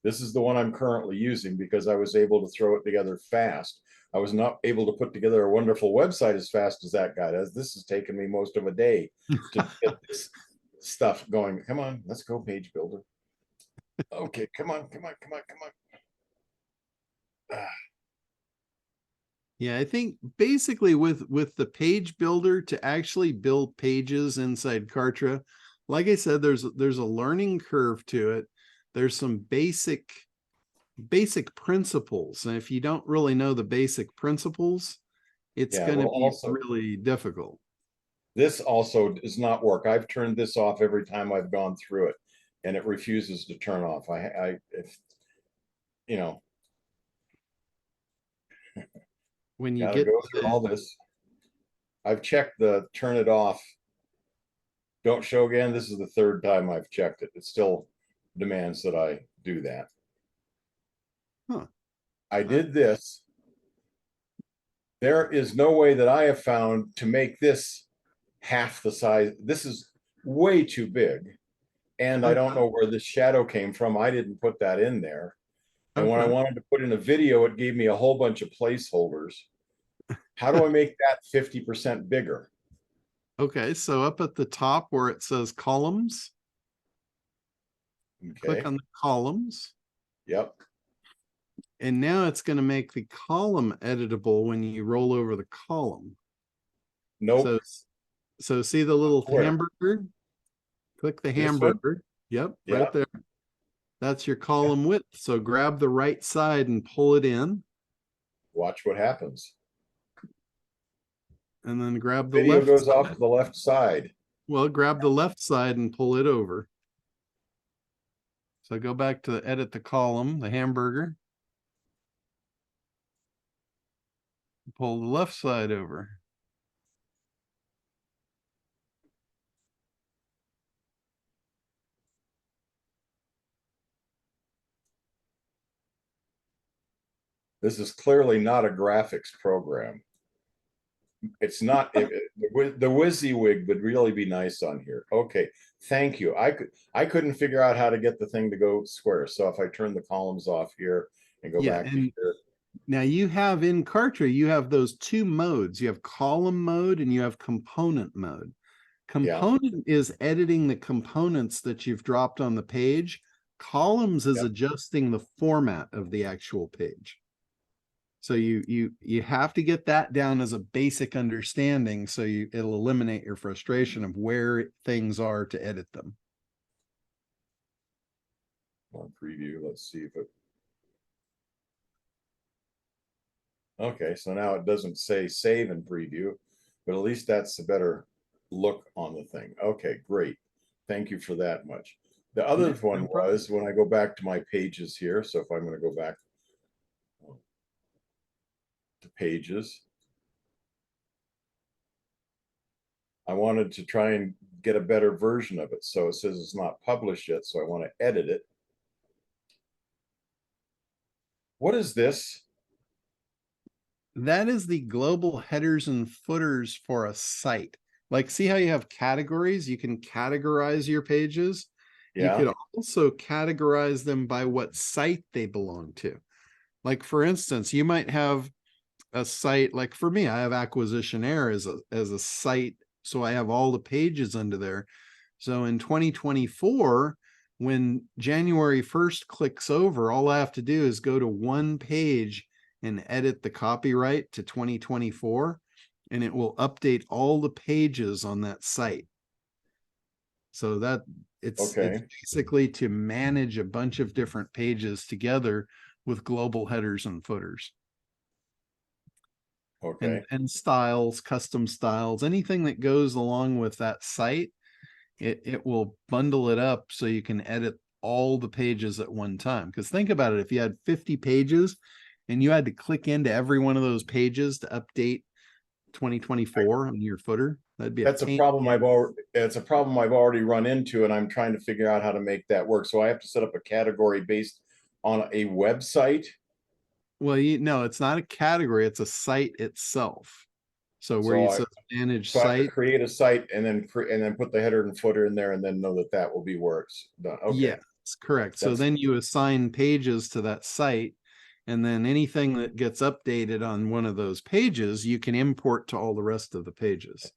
is the one I'm currently using because I was able to throw it together fast. I was not able to put together a wonderful website as fast as that guy does. This has taken me most of a day to get this stuff going. Come on, let's go, page builder. Okay, come on. Yeah, I think basically with the page builder to actually build pages inside Kartra, like I said, there's a learning curve to it. There's some basic principles, and if you don't really know the basic principles, it's going to be really difficult. This also does not work. I've turned this off every time I've gone through it, and it refuses to turn off. When you get go through all this, I've checked the turn it off, don't show again. This is the third time I've checked it. It still demands that I do that. I did this. There is no way that I have found to make this half the size. This is way too big. And I don't know where this shadow came from. I didn't put that in there. And when I wanted to put in a video, it gave me a whole bunch of placeholders. How do I make that 50% bigger? Okay, so up at the top where it says columns, click on the columns. Yep. And now it's going to make the column editable when you roll over the column. Nope. So see the little hamburger? Click the hamburger. Yep, right there. That's your column width. So grab the right side and pull it in. Watch what happens. And then grab the video goes off to the left side. Well, grab the left side and pull it over. So go back to edit the column, the hamburger. Pull the left side over. This is clearly not a graphics program. It's not. The WYSIWYG would really be nice on here. Okay, thank you. I couldn't figure out how to get the thing to go square. So if I turn the columns off here and go back to here. Now you have in Kartra, you have those two modes. You have column mode and you have component mode. Component is editing the components that you've dropped on the page. Columns is adjusting the format of the actual page. So you have to get that down as a basic understanding, so it'll eliminate your frustration of where things are to edit them. On preview, let's see if it. Okay, so now it doesn't say save and preview, but at least that's a better look on the thing. Okay, great. Thank you for that much. The other one was when I go back to my pages here. So if I'm going to go back to pages, I wanted to try and get a better version of it. So it says it's not published yet. So I want to edit it. What is this? That is the global headers and footers for a site. Like, see how you have categories? You can categorize your pages. Yeah. You could also categorize them by what site they belong to. Like, for instance, you might have a site, like for me, I have Acquisitionaire as a site. So I have all the pages under there. So in 2024, when January 1st clicks over, all I have to do is go to one page and edit the copyright to 2024, and it will update all the pages on that site. So that it's basically to manage a bunch of different pages together with global headers and footers. Okay. And styles, custom styles, anything that goes along with that site, it will bundle it up so you can edit all the pages at one time. Because think about it, if you had 50 pages and you had to click into every one of those pages to update 2024 on your footer, that'd be that's a problem it's a problem I've already run into, and I'm trying to figure out how to make that work. So I have to set up a category based on a website. Well, no, it's not a category, it's a site itself. So where you manage site, I have to create a site and then put the header and footer in there, and then know that that will be where it's done. Okay. Yes, correct. So then you assign pages to that site, and then anything that gets updated on one of those pages, you can import to all the rest of the pages.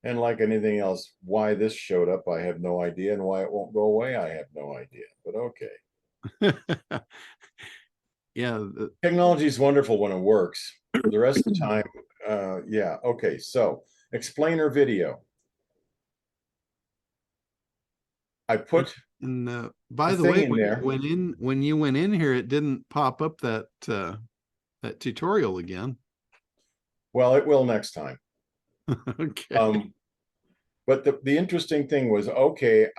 And like anything else, why this showed up, I have no idea, and why it won't go away, I have no idea. But okay. Yeah, technology is wonderful when it works. The rest of the time, yeah. Okay, so explainer video. I put and by the way, when you went in here, it didn't pop up that that tutorial again. Well, it will next time. Okay. But the interesting thing was, okay,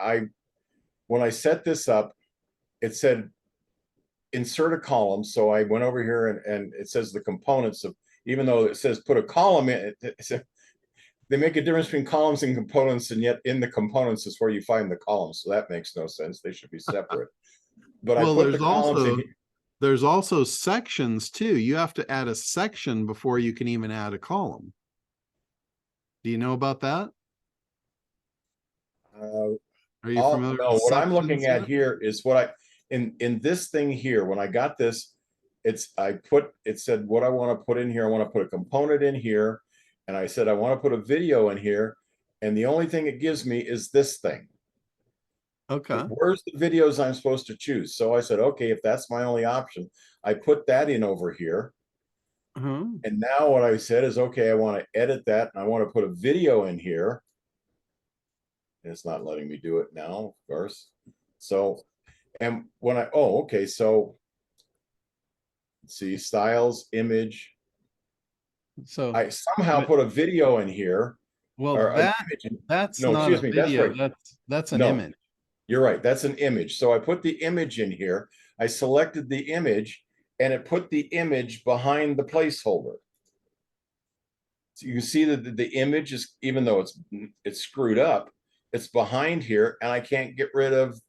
when I set this up, it said insert a column. So I went over here and it says the components of, even though it says put a column in it, they make a difference between columns and components, and yet in the components is where you find the columns. So that makes no sense. They should be separate. But well, I put the columns in here. There's also sections too. You have to add a section before you can even add a column. Do you know about that? Are you familiar? No, what I'm looking at here is what I in this thing here. When I got this, it said what I want to put in here. I want to put a component in here, and I said I want to put a video in here, and the only thing it gives me is this thing. Okay. Where's the videos I'm supposed to choose? So I said, okay, if that's my only option, I put that in over here. And now what I said is, okay, I want to edit that, and I want to put a video in here. And it's not letting me do it now, of course. So, and when okay, so let's see, styles, image. So I somehow put a video in here. Well, that's not a video. That's an image. You're right. That's an image. So I put the image in here. I selected the image, and it put the image behind the placeholder. So you can see that the image is, even though it's screwed up, it's behind here, and I can't get rid of,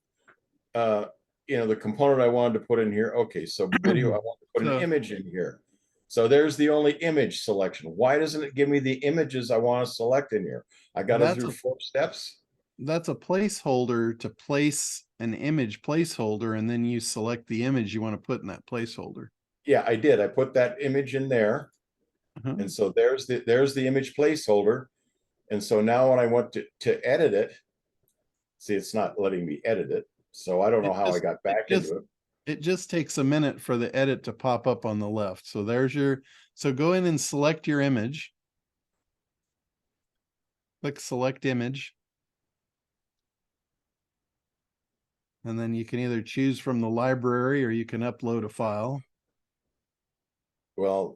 the component I wanted to put in here. Okay, so video, I want to put an image in here. So there's the only image selection. Why doesn't it give me the images I want to select in here? I got to do 4 steps. That's a placeholder to place an image placeholder, and then you select the image you want to put in that placeholder. Yeah, I did. I put that image in there. And so there's the image placeholder. And so now when I want to edit it, see, it's not letting me edit it. So I don't know how I got back into it. It just takes a minute for the edit to pop up on the left. So so go in and select your image. Click select image. And then you can either choose from the library or you can upload a file. Well,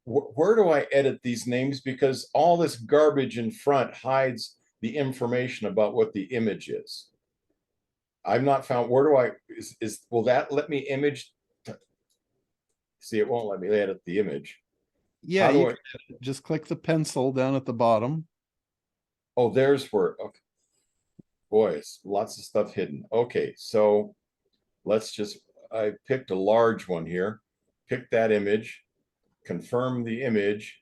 where do I edit these names? Because all this garbage in front hides the information about what the image is. I've not found, where do I, will that let me image? See, it won't let me edit the image. Yeah, How do you I, can just click the pencil down at the bottom. oh, there's where, okay. Boys, lots of stuff hidden. Okay, so let's just, I picked a large one here. Pick that image, confirm the image.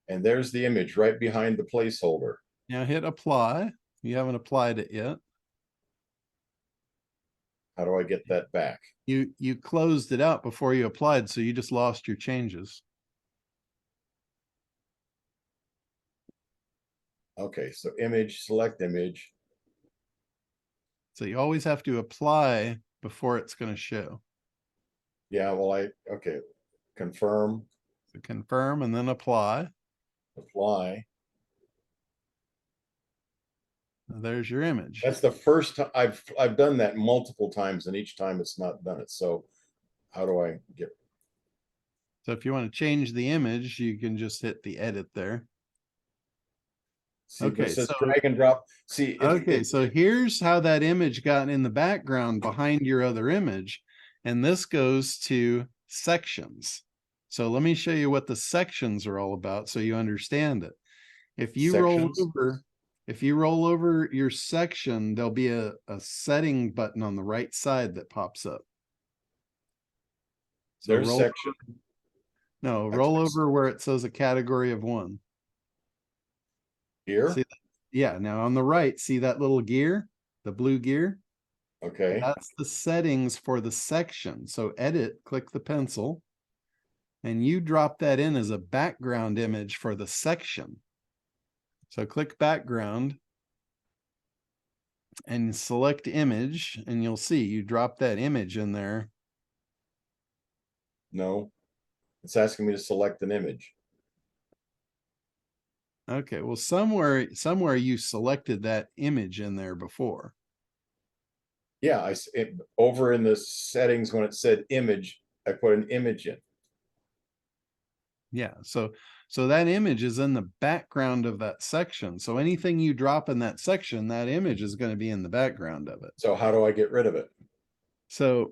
And there's the image right behind the placeholder. Now hit apply. You haven't applied it yet. How do I get that back? You closed it out before you applied, so you just lost your changes. Okay, so image, select image. So you always have to apply before it's going to show. Yeah, well, okay, confirm, So confirm and then apply. apply. There's your image. That's the first time I've done that multiple times, and each time it's not done it. So how do I get? So if you want to change the image, you can just hit the edit there. See, Okay, it says so drag and drop. See, okay, so here's how that image got in the background behind your other image. And this goes to sections. So let me show you what the sections are all about so you understand it. If you sections. roll over your section, there'll be a setting button on the right side that pops up. So There's section. roll over where it says a category of 1. Here. See, yeah, now on the right, see that little gear, the blue gear? Okay. That's the settings for the section. So edit, click the pencil, and you drop that in as a background image for the section. So click background and select image, and you'll see you drop that image in there. No, it's asking me to select an image. Okay, well, somewhere you selected that image in there before. Yeah, over in the settings when it said image, I put an image in. Yeah, so that image is in the background of that section. So anything you drop in that section, that image is going to be in the background of it. So how do I get rid of it? So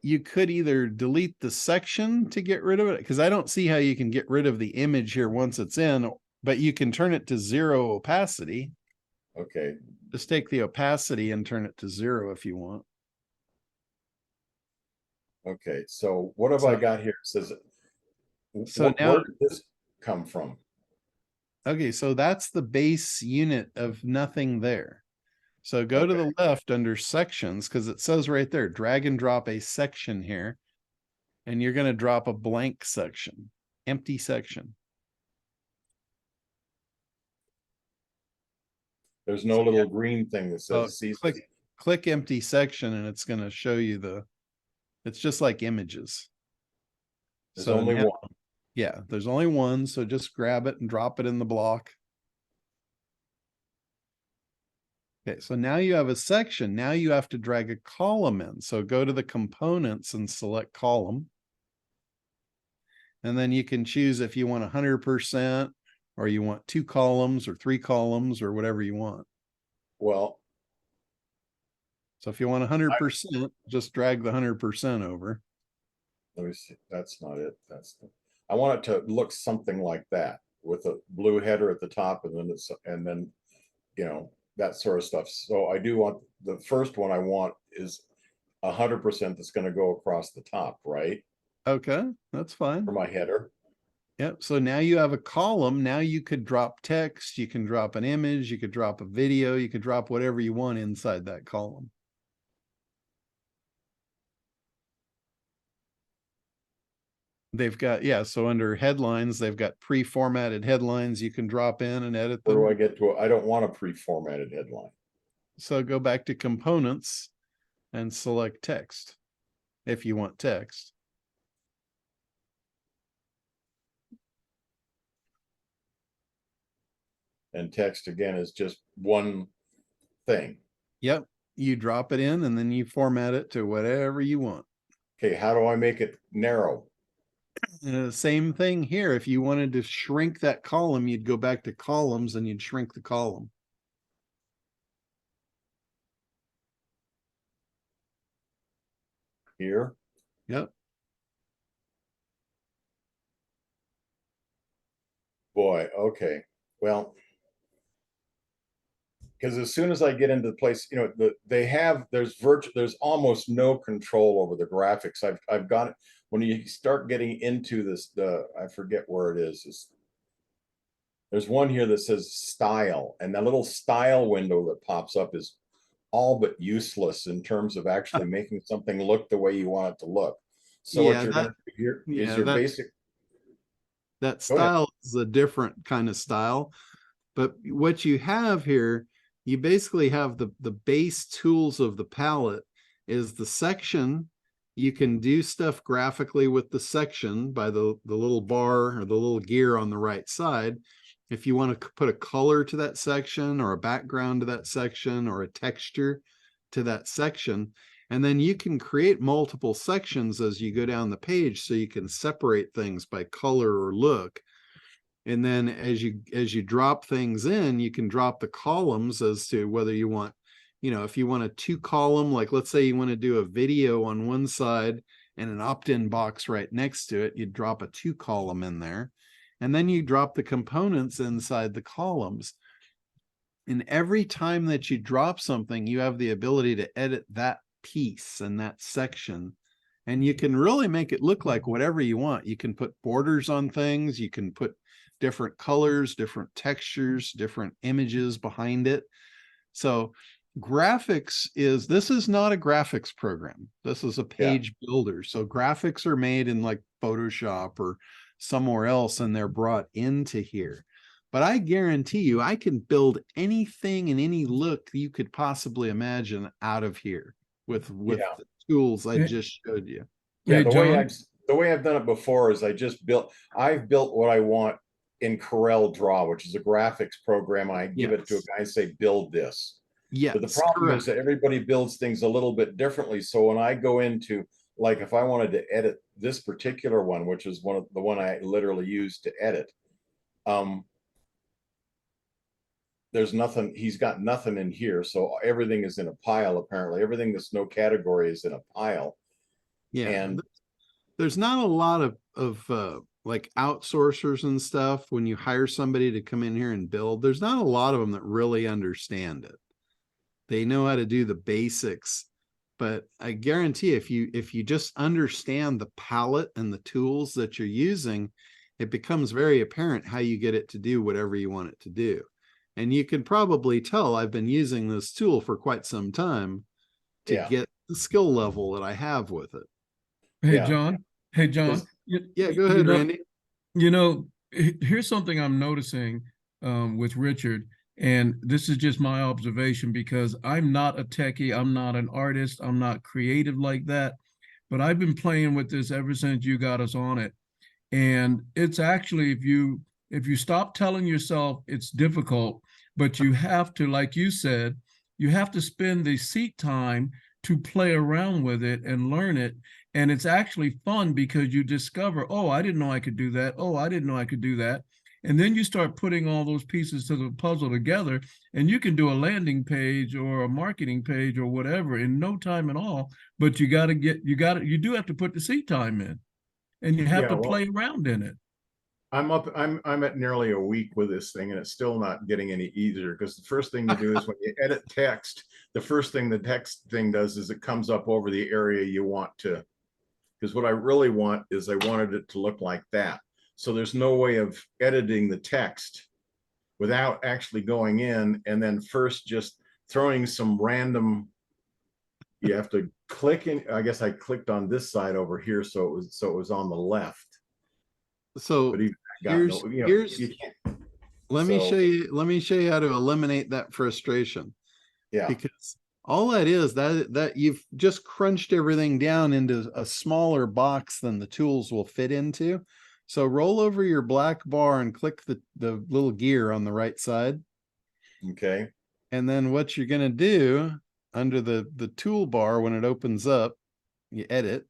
you could either delete the section to get rid of it, because I don't see how you can get rid of the image here once it's in, but you can turn it to 0 opacity. Okay. Just take the opacity and turn it to 0 if you want. Okay, so what have I got here? It says, so now, where did this come from? Okay, so that's the base unit of nothing there. So go to the left under sections, because it says right there, drag and drop a section here, and you're going to drop a blank section, empty section. There's no little green thing that says click empty section, and it's going to show you it's just like images. There's only one. Yeah, there's only one. So just grab it and drop it in the block. Okay, so now you have a section. Now you have to drag a column in. So go to the components and select column. And then you can choose if you want 100% or you want 2 columns or 3 columns or whatever you want. Well, so if you want 100%, just drag the 100% over. Let me see. That's not it. I want it to look something like that with a blue header at the top, and then that sort of stuff. So I do want the first one I want is 100% that's going to go across the top, right? Okay, that's fine. For my header. Yep. So now you have a column. Now you could drop text, you can drop an image, you could drop a video, you could drop whatever you want inside that column. They've got, so under headlines, they've got pre-formatted headlines you can drop in and edit them. Where do I get to? I don't want a pre-formatted headline. So go back to components and select text if you want text. And text again is just one thing. Yep. You drop it in and then you format it to whatever you want. Okay, how do I make it narrow? Same thing here. If you wanted to shrink that column, you'd go back to columns and you'd shrink the column. Here? Yep. Boy, okay. Well, because as soon as I get into the place, you know, there's almost no control over the graphics. I've got it when you start getting into this, I forget where it is. There's one here that says style, and that little style window that pops up is all but useless in terms of actually making something look the way you want it to look. So what you're going to do here is your basic. That style is a different kind of style, but what you have here, you basically have the base tools of the palette is the section. You can do stuff graphically with the section by the little bar or the little gear on the right side. If you want to put a color to that section or a background to that section or a texture to that section, and then you can create multiple sections as you go down the page so you can separate things by color or look. And then as you drop things in, you can drop the columns as to whether you want, you know, if you want a 2-column, like let's say you want to do a video on one side and an opt-in box right next to it, you drop a 2-column in there. And then you drop the components inside the columns. And every time that you drop something, you have the ability to edit that piece and that section. And you can really make it look like whatever you want. You can put borders on things. You can put different colors, different textures, different images behind it. So graphics this is not a graphics program. This is a page builder. So graphics are made in like Photoshop or somewhere else and they're brought into here. But I guarantee you, I can build anything and any look you could possibly imagine out of here with the tools I just showed you. Yeah, the way I've done it before is I've built what I want in Corel Draw, which is a graphics program. I give it to a guy and say, build this. Yeah. But the problem is that everybody builds things a little bit differently. So when I go into, like, if I wanted to edit this particular one, which is the one I literally used to edit, there's nothing, he's got nothing in here. So everything is in a pile, apparently. Everything that's no category is in a pile. Yeah. And there's not a lot of like outsourcers and stuff. When you hire somebody to come in here and build, there's not a lot of them that really understand it. They know how to do the basics, but I guarantee if you just understand the palette and the tools that you're using, it becomes very apparent how you get it to do whatever you want it to do. And you can probably tell I've been using this tool for quite some time to get the skill level that I have with it. Hey, John. Hey, John. Yeah, go ahead, Randy. You know, here's something I'm noticing with Richard, and this is just my observation because I'm not a techie, I'm not an artist, I'm not creative like that, but I've been playing with this ever since you got us on it. And it's actually, if you stop telling yourself it's difficult, but you have to, like you said, you have to spend the seat time to play around with it and learn it. And it's actually fun because you discover, oh, I didn't know I could do that. Oh, I didn't know I could do that. And then you start putting all those pieces to the puzzle together, and you can do a landing page or a marketing page or whatever in no time at all. But you do have to put the seat time in, and you have to play around in it. I'm at nearly a week with this thing, and it's still not getting any easier because the first thing you do is when you edit text, the first thing the text thing does is it comes up over the area you want to, because what I really want is I wanted it to look like that. So there's no way of editing the text without actually going in and then first just throwing some random, you have to click in. I guess I clicked on this side over here, so it was on the left. So let me show you how to eliminate that frustration. Yeah. Because all that is that you've just crunched everything down into a smaller box than the tools will fit into. So roll over your black bar and click the little gear on the right side. Okay. And then what you're going to do under the toolbar, when it opens up, you edit.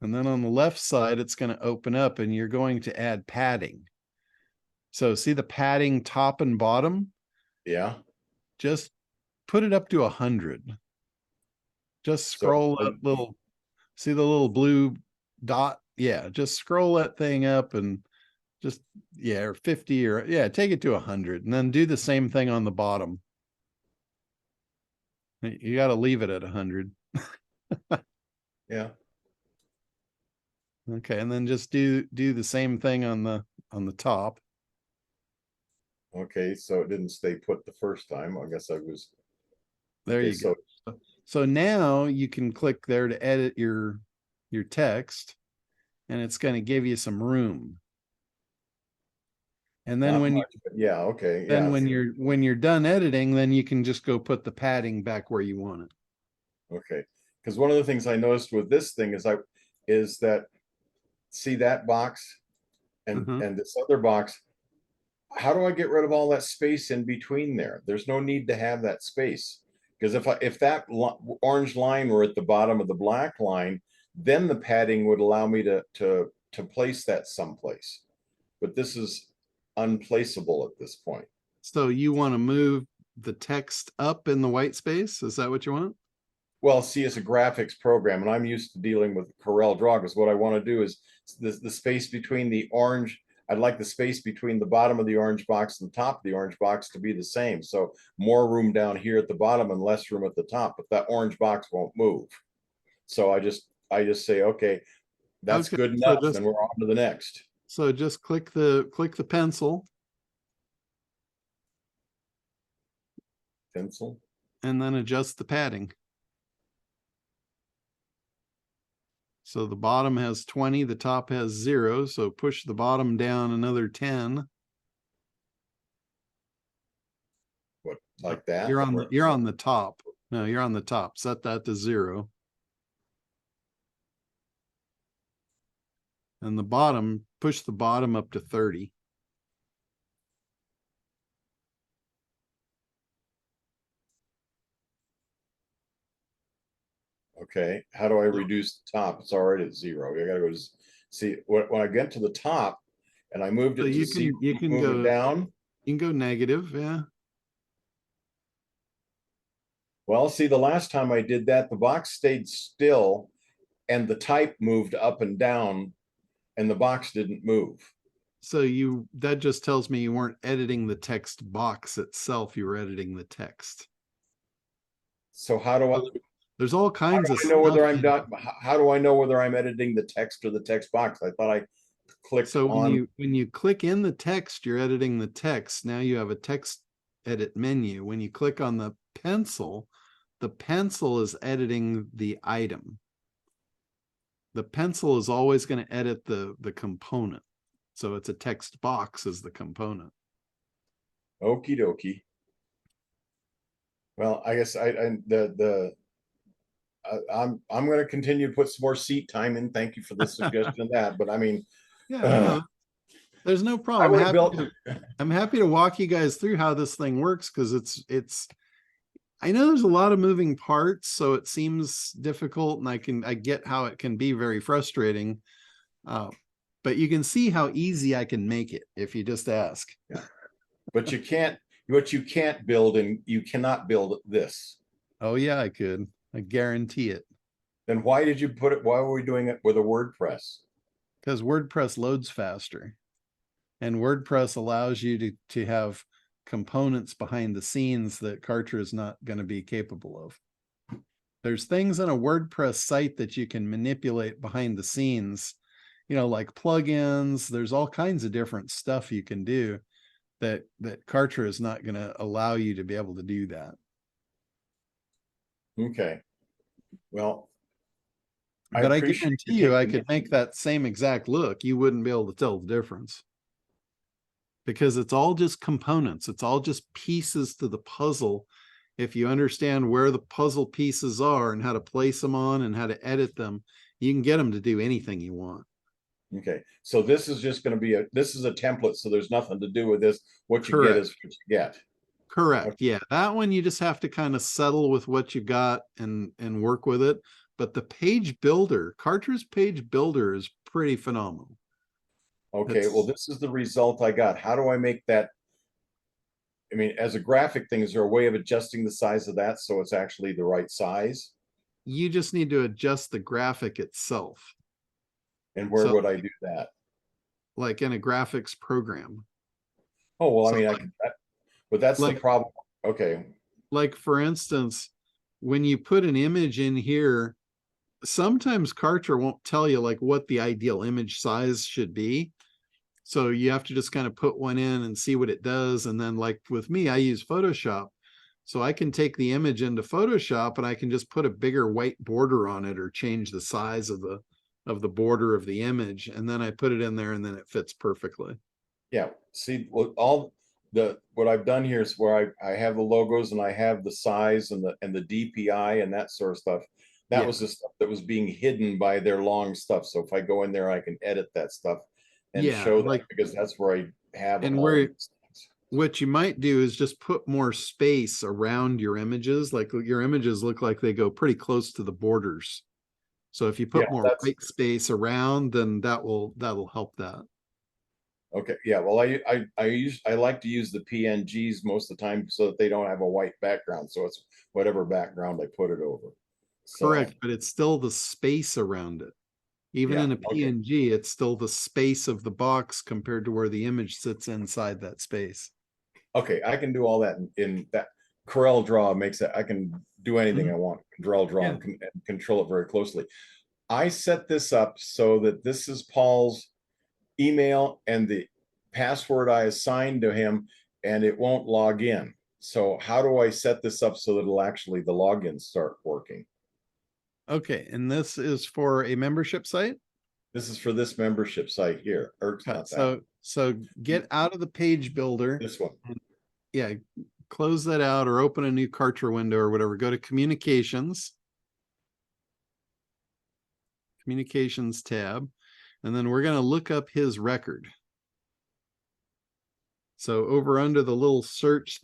And then on the left side, it's going to open up and you're going to add padding. So see the padding top and bottom? Yeah. Just put it up to 100. Just scroll up see the little blue dot? Yeah, just scroll that thing up and just, yeah, or 50 or yeah, take it to 100 and then do the same thing on the bottom. You got to leave it at 100. Yeah. Okay, and then just do the same thing on the top. Okay, so it didn't stay put the first time. I guess I was. There Okay, you go. So now you can click there to edit your text, and it's going to give you some room. And then Not when much, but yeah, okay, yeah. then when you're done editing, then you can just go put the padding back where you want it. Okay, because one of the things I noticed with this thing is that see that box and this other box. How do I get rid of all that space in between there? There's no need to have that space, because if that orange line were at the bottom of the black line, then the padding would allow me to place that someplace. But this is unplaceable at this point. So you want to move the text up in the white space? Is that what you want? Well, see, it's a graphics program, and I'm used to dealing with Corel Draw, because what I want to do is the space between the orange. I'd like the space between the bottom of the orange box and the top of the orange box to be the same. So more room down here at the bottom and less room at the top, but that orange box won't move. So I just say, okay, that's good enough. Then we're on to the next. So just click the pencil. Pencil. And then adjust the padding. So the bottom has 20, the top has 0. So push the bottom down another 10. What, like that? You're on the top. No, you're on the top. Set that to 0. And the bottom, push the bottom up to 30. Okay, how do I reduce the top? It's already at 0. I gotta go to see when I get to the top and I moved it So to you can move go it down. You can go negative, yeah. Well, see, the last time I did that, the box stayed still and the type moved up and down and the box didn't move. So that just tells me you weren't editing the text box itself, you were editing the text. So how do I There's all kinds of stuff. Know whether I'm done. How do I know whether I'm editing the text or the text box? I thought I clicked on. When you click in the text, you're editing the text. Now you have a text edit menu. When you click on the pencil is editing the item. The pencil is always going to edit the component. So it's a text box as the component. Okie dokie. Well, I guess I'm going to continue to put some more seat time in. Thank you for the suggestion of that. But I mean, yeah, there's no problem. I'm happy to walk you guys through how this thing works, because it's I know there's a lot of moving parts, so it seems difficult, and I get how it can be very frustrating. But you can see how easy I can make it if you just ask. Yeah. But you can't. What you can't build, and you cannot build this. Oh yeah, I could. I guarantee it. Then why did you put it? Why were we doing it with a WordPress? Because WordPress loads faster, and WordPress allows you to have components behind the scenes that Kartra is not going to be capable of. There's things in a WordPress site that you can manipulate behind the scenes, like plugins. There's all kinds of different stuff you can do that Kartra is not going to allow you to be able to do that. Okay. Well, but I guarantee you I could make that same exact look. You wouldn't be able to tell the difference, because it's all just components. It's all just pieces to the puzzle. If you understand where the puzzle pieces are and how to place them on and how to edit them, you can get them to do anything you want. Okay, so this is just going to be this is a template, so there's nothing to do with this. What you get is what you get. Correct. Yeah. That one you just have to kind of settle with what you got and work with it. But the page builder, Kartra's page builder is pretty phenomenal. Okay, well, this is the result I got. How do I make that? I mean, as a graphic thing, is there a way of adjusting the size of that so it's actually the right size? You just need to adjust the graphic itself, And where so would I do that? like in a graphics program. Oh, well, I So mean, I like, can, but that's the like problem. Okay, like for instance, when you put an image in here, sometimes Kartra won't tell you like what the ideal image size should be. So you have to just kind of put one in and see what it does. And then like with me, I use Photoshop. So I can take the image into Photoshop and I can just put a bigger white border on it or change the size of the border of the image. And then I put it in there and then it fits perfectly. yeah. See, all what I've done here is where I have the logos and I have the size and the DPI and that sort of stuff. That Yeah. was the stuff that was being hidden by their long stuff. So if I go in there, I can edit that stuff and Yeah, show that like, because that's where I have and all of where these things. what you might do is just put more space around your images. Like your images look like they go pretty close to the borders. So if you Yeah, put more that's white space around, then that'll help that. okay. Yeah, well, I like to use the PNGs most of the time so that they don't have a white background. So it's whatever background I put it over. So Correct, but it's still the space around it. Even yeah, in a okay. PNG, it's still the space of the box compared to where the image sits inside that space. Okay, I can do all that in that. Corel Draw makes it, I can do anything I want. Corel Draw and control it very closely. I set this up so that this is Paul's email and the password I assigned to him, and it won't log in. So how do I set this up so that it'll actually the logins start working? Okay, and this is for a membership site? This is for this membership site here, or it's not that. So get out of the page builder. This one. Yeah, close that out or open a new Kartra window or whatever. Go to communications tab, and then we're going to look up his record. So over under the little search,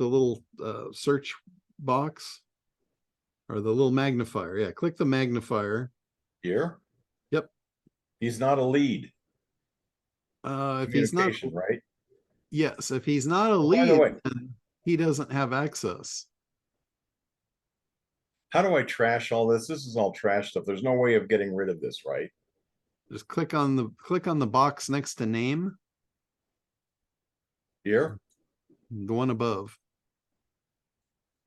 search box or the little magnifier. Yeah, click the magnifier. Here? Yep. He's not a lead. If he's not, Right? yes, if he's not a By the lead, way, then he doesn't have access. how do I trash all this? This is all trash stuff. There's no way of getting rid of this, right? Just click on the box next to name, Here? the one above.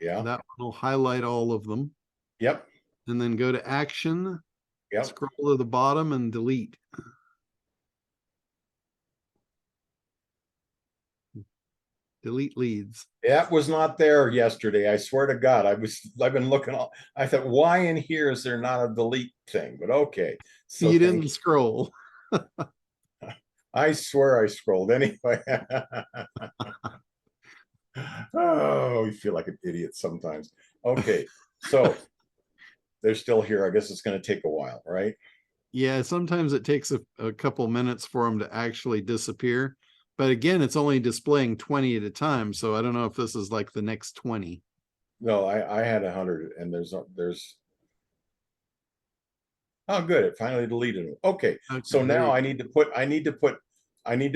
Yeah. That one will highlight all of them. Yep. And then go to action, Yep. scroll to the bottom and delete. Delete leads. That was not there yesterday. I swear to God, I've been looking all, I thought, why in here is there not a delete thing? But okay. So You didn't scroll. I swear I scrolled anyway. Oh, you feel like an idiot sometimes. Okay, so they're still here. I guess it's going to take a while, right? Yeah, sometimes it takes a couple minutes for them to actually disappear. But again, it's only displaying 20 at a time. So I don't know if this is like the next 20. No, I had 100 and there's oh good, it finally deleted them. Okay, so now I need to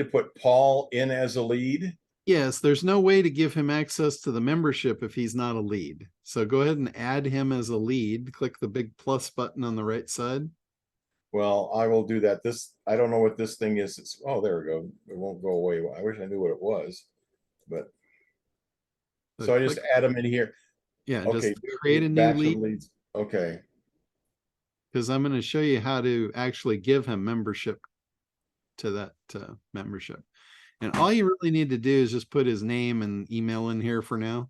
put Paul in as a lead. Yes, there's no way to give him access to the membership if he's not a lead. So go ahead and add him as a lead. Click the big plus button on the right side. Well, I will do that. I don't know what this thing is. It's, oh, there we go. It won't go away. I wish I knew what it was, but so I just add them in here. Yeah, Okay, just create a new lead. Leads. Okay. Because I'm going to show you how to actually give him membership to that membership. And all you really need to do is just put his name and email in here for now.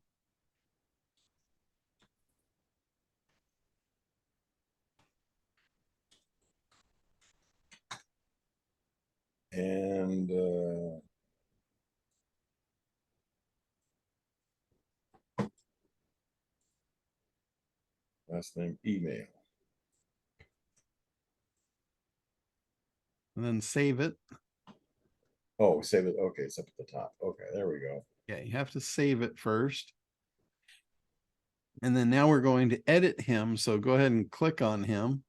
And last name, email. And then save it. Oh, save it. Okay, it's up at the top. Okay, there we go. Yeah, you have to save it first. And then now we're going to edit him. So go ahead and click on him.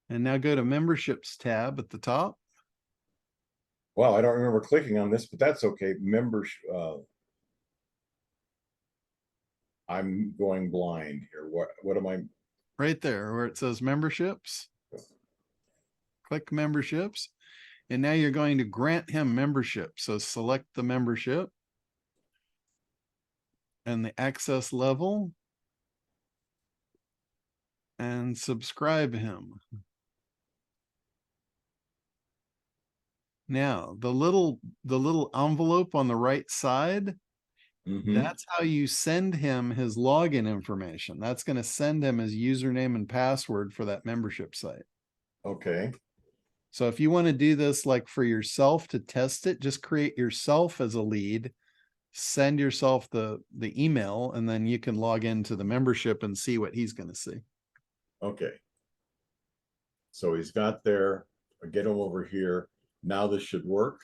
And now go to memberships tab at the top. Well, I don't remember clicking on this, but that's okay. Members, I'm going blind here. What am I? Right there where it says memberships. Click memberships. And now you're going to grant him membership. So select the membership and the access level and subscribe him. Now, the little envelope on the right side, Mhm. that's how you send him his login information. That's going to send him his username and password for that membership site. Okay. So if you want to do this like for yourself to test it, just create yourself as a lead, send yourself the email, and then you can log into the membership and see what he's going to see. Okay. So he's got there. Get him over here. Now this should work.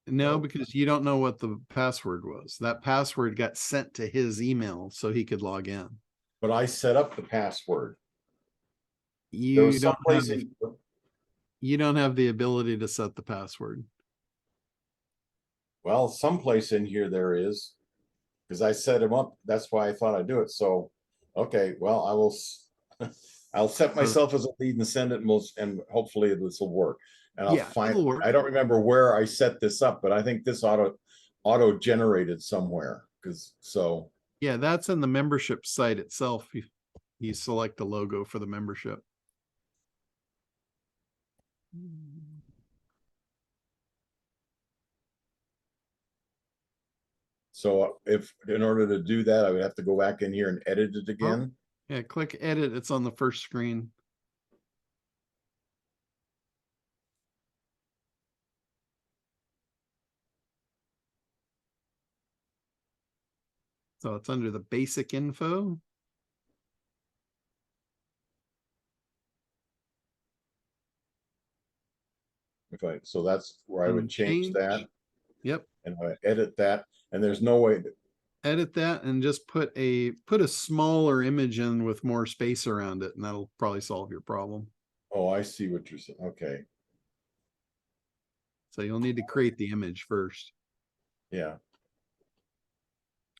No, Oh. because you don't know what the password was. That password got sent to his email so he could log in. But I set up the password. There You was don't have someplace you don't have the ability to set the password. well, someplace in here there is, because I set him up. That's why I thought I'd do it. So, okay, well, I will. I'll set myself as a lead and send it, and hopefully this will work. And I'll Yeah, find. it'll work. I don't remember where I set this up, but I think this auto generated somewhere. Because so. Yeah, that's in the membership site itself. You select the logo for the membership. So if in order to do that, I would have to go back in here and edit it again. Yeah, click edit. It's on the first screen. So it's under the basic info. So that's where I would And change that. Yep. And I edit that, and there's no way to Edit that and just put a smaller image in with more space around it, and that'll probably solve your problem. Oh, I see what you're saying. Okay. So you'll need to create the image first. Yeah.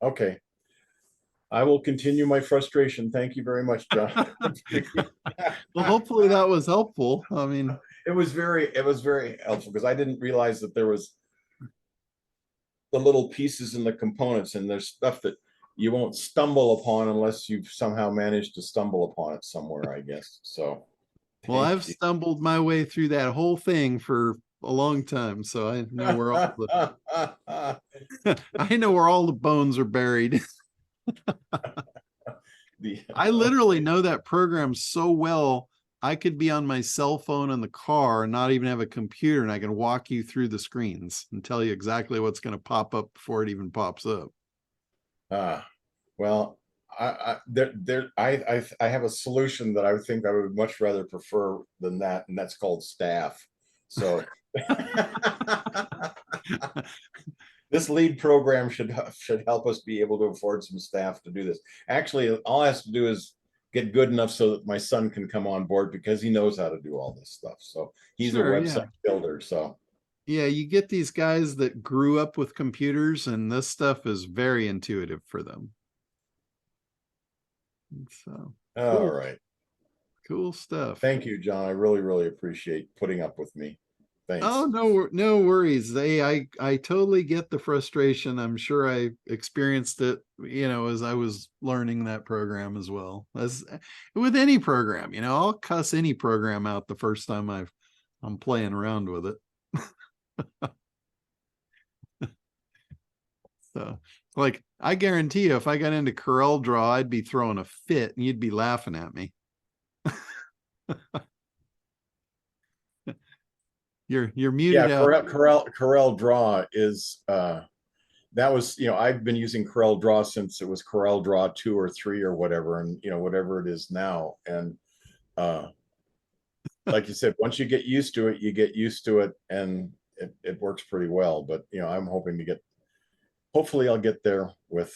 Okay. I will continue my frustration. Thank you very much, John. Well, hopefully that was helpful. I mean, it was very helpful because I didn't realize that there was the little pieces and the components, and there's stuff that you won't stumble upon unless you've somehow managed to stumble upon it somewhere, I guess. So well, I've stumbled my way through that whole thing for a long time, so I know where all the I know where all the bones are buried. I literally know that program so well. I could be on my cell phone in the car and not even have a computer, and I can walk you through the screens and tell you exactly what's going to pop up before it even pops up. Well, I have a solution that I would think I would much rather prefer than that, and that's called staff. So this lead program should help us be able to afford some staff to do this. Actually, all I have to do is get good enough so that my son can come on board because he knows how to do all this stuff. So he's Sure, a website builder. So yeah, you get these guys that grew up with computers, and this stuff is very intuitive for them. So all right. Cool stuff. Thank you, John. I really, really appreciate putting up with me. Thanks. Oh, no worries. I totally get the frustration. I'm sure I experienced it, as I was learning that program as well. As with any program, I'll cuss any program out the first time I'm playing around with it. So, like, I guarantee you, if I got into CorelDRAW, I'd be throwing a fit and you'd be laughing at me. You're muted yeah, out. CorelDRAW is that was, I've been using CorelDRAW since it was CorelDRAW 2 or 3 or whatever, and whatever it is now. And like you said, once you get used to it, and it works pretty well. But I'm hoping to get hopefully I'll get there with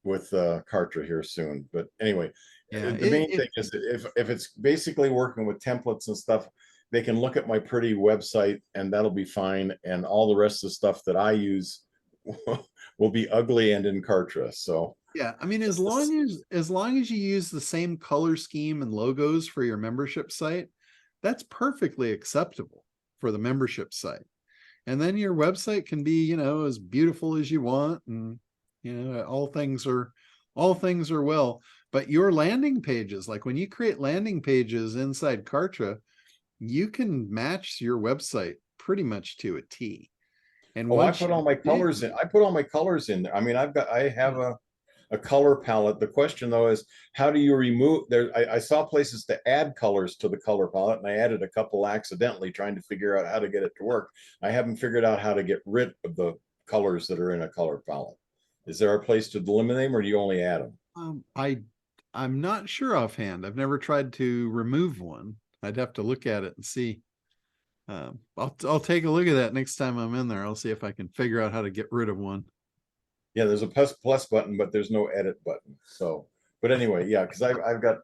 Kartra here soon. But anyway, Yeah, the main thing is that if it's basically working with templates and stuff, they can look at my pretty website and that'll be fine. And all the rest of the stuff that I use will be ugly and in Kartra. So yeah, I mean, as long as you use the same color scheme and logos for your membership site, that's perfectly acceptable for the membership site. And then your website can be, you know, as beautiful as you want, and you know, all things are well. But your landing pages, like when you create landing pages inside Kartra, you can match your website pretty much to a T. And oh, I once put you all my do- colors in. I put all my colors in there. I mean, I have a color palette. The question though is, how do you remove there? I saw places to add colors to the color palette, and I added a couple accidentally trying to figure out how to get it to work. I haven't figured out how to get rid of the colors that are in a color palette. Is there a place to eliminate them, or do you only add them? I'm not sure offhand. I've never tried to remove one. I'd have to look at it and see. I'll take a look at that next time I'm in there. I'll see if I can figure out how to get rid of one. Yeah, there's a plus button, but there's no edit button. So, but anyway, yeah, because I've got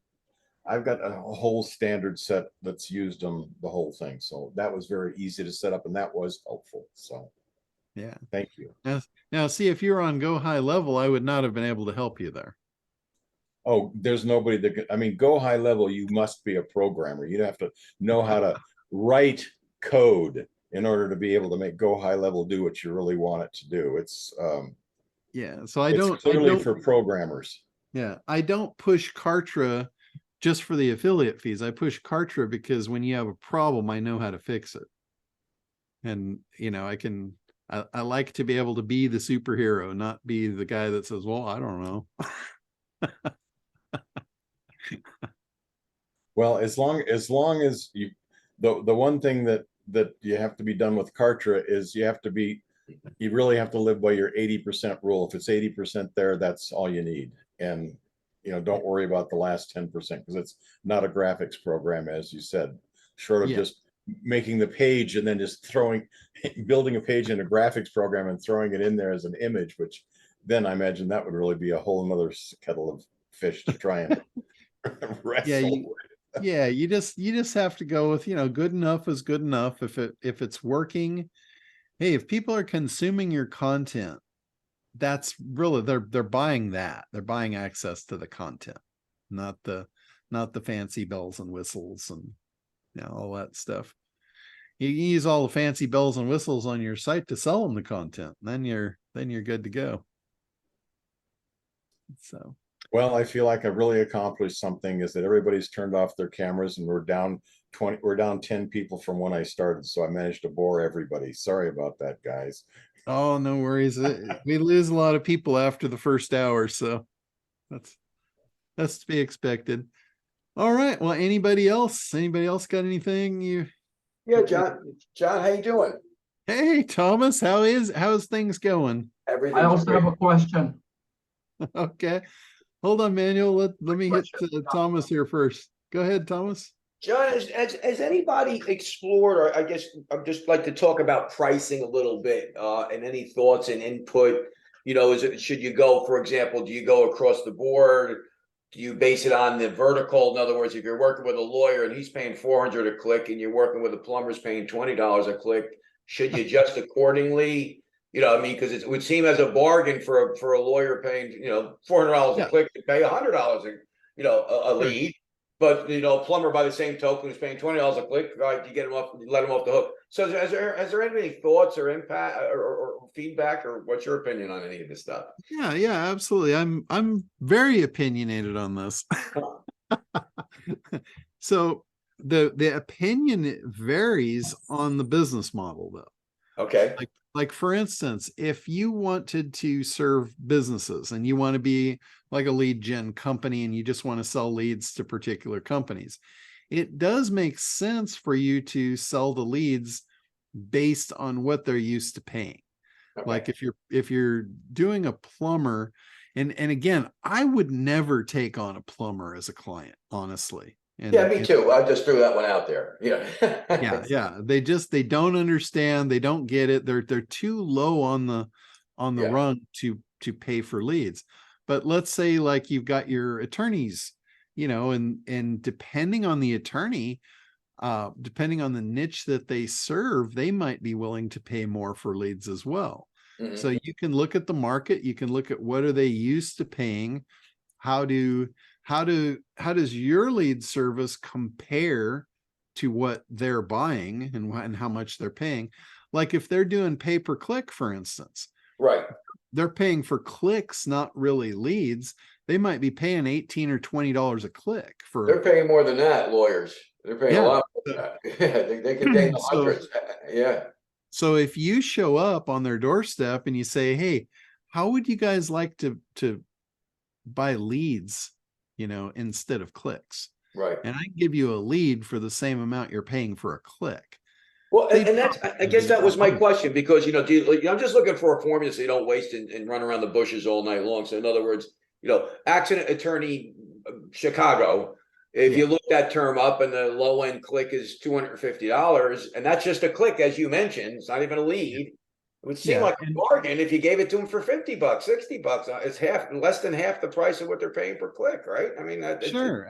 a whole standard set that's used on the whole thing. So that was very easy to set up, and that was helpful. So Yeah. thank you. Now see, if you're on Go High Level, I would not have been able to help you there. Oh, there's nobody that could, I mean, Go High Level, you must be a programmer. You'd have to know how to write code in order to be able to make Go High Level do what you really want it to do. It's Yeah. So I it's don't clearly for programmers. Yeah, I don't push Kartra just for the affiliate fees. I push Kartra because when you have a problem, I know how to fix it. And you know, I like to be able to be the superhero, not be the guy that says, well, I don't know. Well, as long as you, the one thing that you have to be done with Kartra is you really have to live by your 80% rule. If it's 80% there, that's all you need. And you know, don't worry about the last 10% because it's not a graphics program, as you said, short of Yeah. just making the page and then just building a page in a graphics program and throwing it in there as an image, which then I imagine that would really be a whole nother kettle of fish to try and wrestle with. Yeah, you just have to go with, you know, good enough is good enough. If it's working, hey, if people are consuming your content, that's really they're buying that. They're buying access to the content, not the fancy bells and whistles and you know, all that stuff. You can use all the fancy bells and whistles on your site to sell them the content. Then you're good to go. So Well, I feel like I really accomplished something is that everybody's turned off their cameras and we're down 10 people from when I started. So I managed to bore everybody. Sorry about that, guys. oh, no worries. We lose a lot of people after the first hour, so that's to be expected. All right. Well, anybody else got anything you? Yeah, John, how you doing? Hey, Thomas, how's things going? Everything's I also great. have a question. Okay. Hold on, Manuel. Let me hit Thomas here first. Go ahead, Thomas. John, has anybody explored, or I guess I'd just like to talk about pricing a little bit, and any thoughts and input? You know, should you go, for example, do you go across the board? Do you base it on the vertical? In other words, if you're working with a lawyer and he's paying $400 a click, and you're working with a plumber's paying $20 a click, should you adjust accordingly? You know, I mean, because it would seem as a bargain for a lawyer paying, you know, $400 a click to pay $100 a lead. But you know, plumber by the same token is paying $20 a click. Right, you get him off, you let him off the hook. So, has there any thoughts or impact or feedback, or what's your opinion on any of this stuff? Yeah, absolutely. I'm very opinionated on this. So the opinion varies on the business model, though. Okay. Like for instance, if you wanted to serve businesses and you want to be like a lead gen company and you just want to sell leads to particular companies, it does make sense for you to sell the leads based on what they're used to paying. Okay. Like if you're doing a plumber, and again, I would never take on a plumber as a client, honestly. And yeah, me too. I just threw that one out there. Yeah. yeah. They don't understand. They don't get it. They're too low on on the Yeah. run to pay for leads. But let's say like you've got your attorneys, you know, and depending on the attorney, depending on the niche that they serve, they might be willing to pay more for leads as well. Mhm. So you can look at the market, you can look at what are they used to paying, how does your lead service compare to what they're buying and how much they're paying. Like if they're doing pay per click, for instance, Right. they're paying for clicks, not really leads. They might be paying $18 or $20 a click for. They're paying more than that, lawyers. They're paying a lot more than that. They can pay in the So- hundreds. Yeah. So if you show up on their doorstep and you say, "Hey, how would you guys like to buy leads, you know, instead of clicks?" Right. And I give you a lead for the same amount you're paying for a click. Well, They and that's, I guess that was my question, because, you know, I'm just looking for a formula so you don't waste and run around the bushes all night long. So in other words, you know, accident attorney Chicago, if you look that term up and the low end click is $250, and that's just a click, as you mentioned, it's not even a lead. It would seem like a bargain if you gave it to them for $50, $60. It's less than half the price of what they're paying per click, right? I mean, Sure,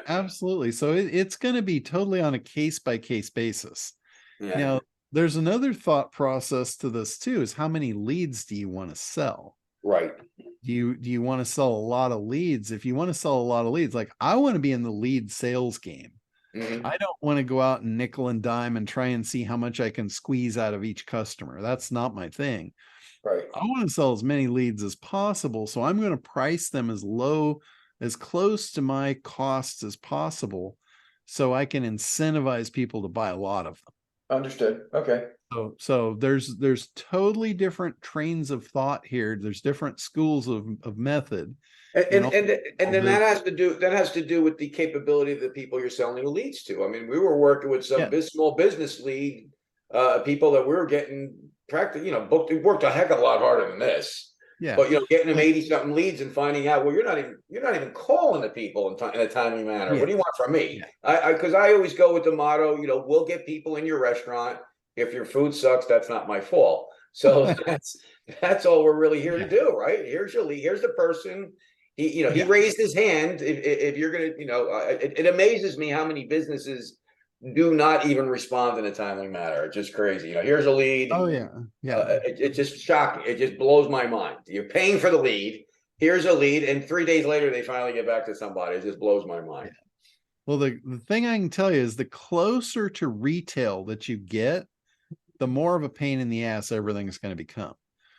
absolutely. So it's going to be totally on a case by case basis. Yeah. Now, there's another thought process to this too, is how many leads do you want to sell? Right. Do you want to sell a lot of leads? If you want to sell a lot of leads, like I want to be in the lead sales game. Mhm. I don't want to go out and nickel and dime and try and see how much I can squeeze out of each customer. That's not my thing. Right. I want to sell as many leads as possible. So I'm going to price them as low, as close to my costs as possible, so I can incentivize people to buy a lot of them. Understood. Okay. So there's totally different trains of thought here. There's different schools of method. And then that has to do with the capability of the people you're selling the leads to. I mean, we were working with some small business lead people that we were getting practically, you know, worked a heck of a lot harder than this. Yeah. But you know, getting them 80 something leads and finding out, well, you're not even calling the people in a timely manner. Yeah. What do you want from me? Yeah. Because I always go with the motto, you know, we'll get people in your restaurant. If your food sucks, that's not my fault. So that's all we're really here to do, right? Here's your lead. Here's the person. He raised his hand. If you're gonna, you know, it amazes me how many businesses do not even respond in a timely manner. It's just crazy. You know, here's a lead. Oh yeah. It's just shocking. It just blows my mind. You're paying for the lead. Here's a lead, and 3 days later they finally get back to somebody. It just blows my mind. Yeah. Well, the thing I can tell you is the closer to retail that you get, the more of a pain in the ass everything's going to become.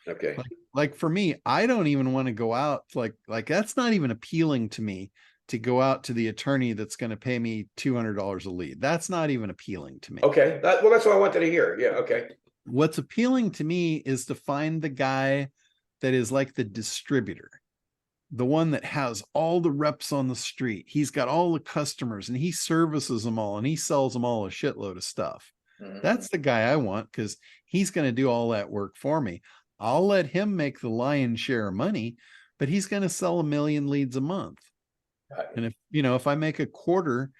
Okay. Like for me, I don't even want to go out like that's not even appealing to me to go out to the attorney that's going to pay me $200 a lead. That's not even appealing to me. Okay. That's what I wanted to hear. Yeah. Okay. What's appealing to me is to find the guy that is like the distributor, the one that has all the reps on the street. He's got all the customers and he services them all and he sells them all a shitload of stuff. Mhm. That's the guy I want, because he's going to do all that work for me. I'll let him make the lion's share of money, but he's going to sell 1 million leads a month. Right. And if I make a quarter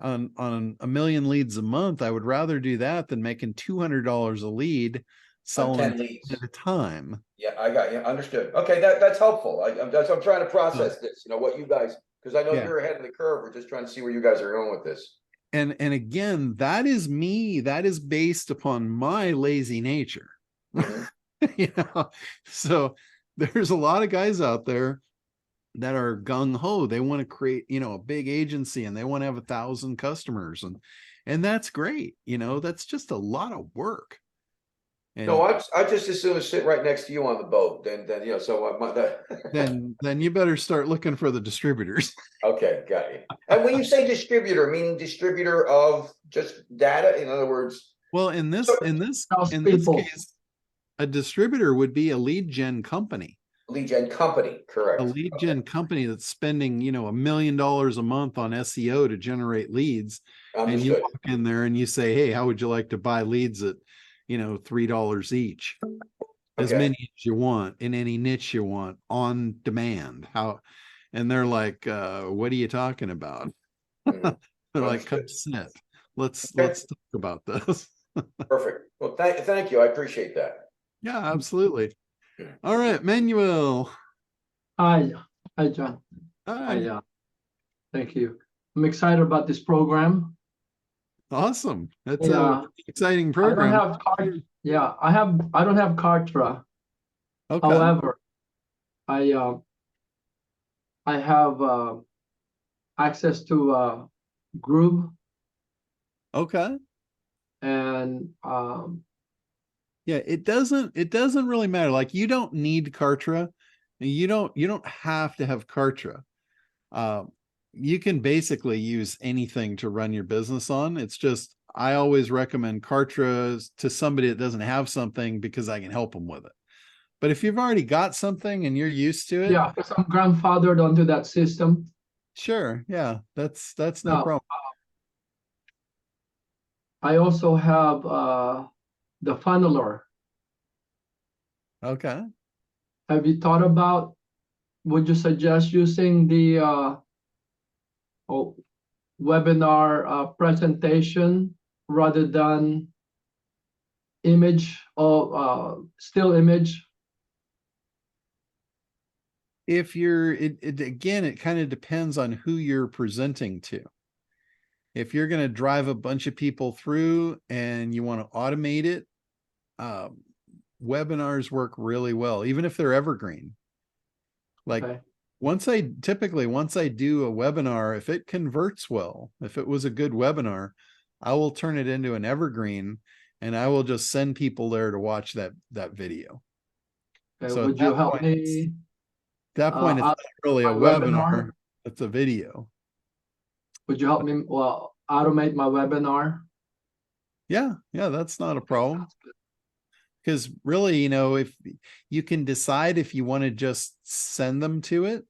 on 1 million leads a month, I would rather do that than making $200 a lead selling 10 them leads at a time. Yeah, I got you. Understood. Okay, that's helpful. I'm trying to process this. You know what you guys, because I know you're ahead of the curve. We're just trying to see where you guys are going with this. And again, that is me. That is based upon my lazy nature. Mhm. You know, so there's a lot of guys out there that are gung-ho. They want to create, you know, a big agency and they want to have 1,000 customers, and that's great. You know, that's just a lot of work. And No, I just as soon as sit right next to you on the boat. Then you know, so then you better start looking for the distributors. Okay, got you. And when you say distributor, meaning distributor of just data, in other words. Well, in this case, a distributor would be a lead gen company. Lead gen company, correct. A lead gen company that's spending, you know, $1 million a month on SEO to generate leads. Understood. And you walk in there and you say, hey, how would you like to buy leads at, you know, $3 each? As many as you want in any niche you want on demand. And they're like, what are you talking about? Mhm. They're like, come sit. Let's talk about this. Perfect. Well, thank you. I appreciate that. Yeah, absolutely. All right, Manuel. Hi, hi, John. Hi. Thank you. I'm excited about this program. Awesome. That's Yeah. a exciting I don't program. have yeah, I don't have Kartra. Okay. However, I have access to Groove Okay. and Yeah, it doesn't really matter. Like you don't need Kartra. You don't have to have Kartra. You can basically use anything to run your business on. It's just I always recommend Kartra to somebody that doesn't have something because I can help them with it. But if you've already got something and you're used to it, yeah, because I'm grandfathered onto that system. sure, yeah, that's no Now, problem. I also have the funneler. Okay. Have you thought about, would you suggest using the webinar presentation rather than image or still image? If you're again, it kind of depends on who you're presenting to. If you're going to drive a bunch of people through and you want to automate it, webinars work really well, even if they're evergreen. Like Okay. once I do a webinar, if it converts well, if it was a good webinar, I will turn it into an evergreen and I will just send people there to watch that video. Okay, So would you help me? That point, it's Uh, not really a my webinar, webinar? it's a video. Would you help me, well, automate my webinar? Yeah, that's not a problem. Because really, you know, if you can decide if you want to just send them to it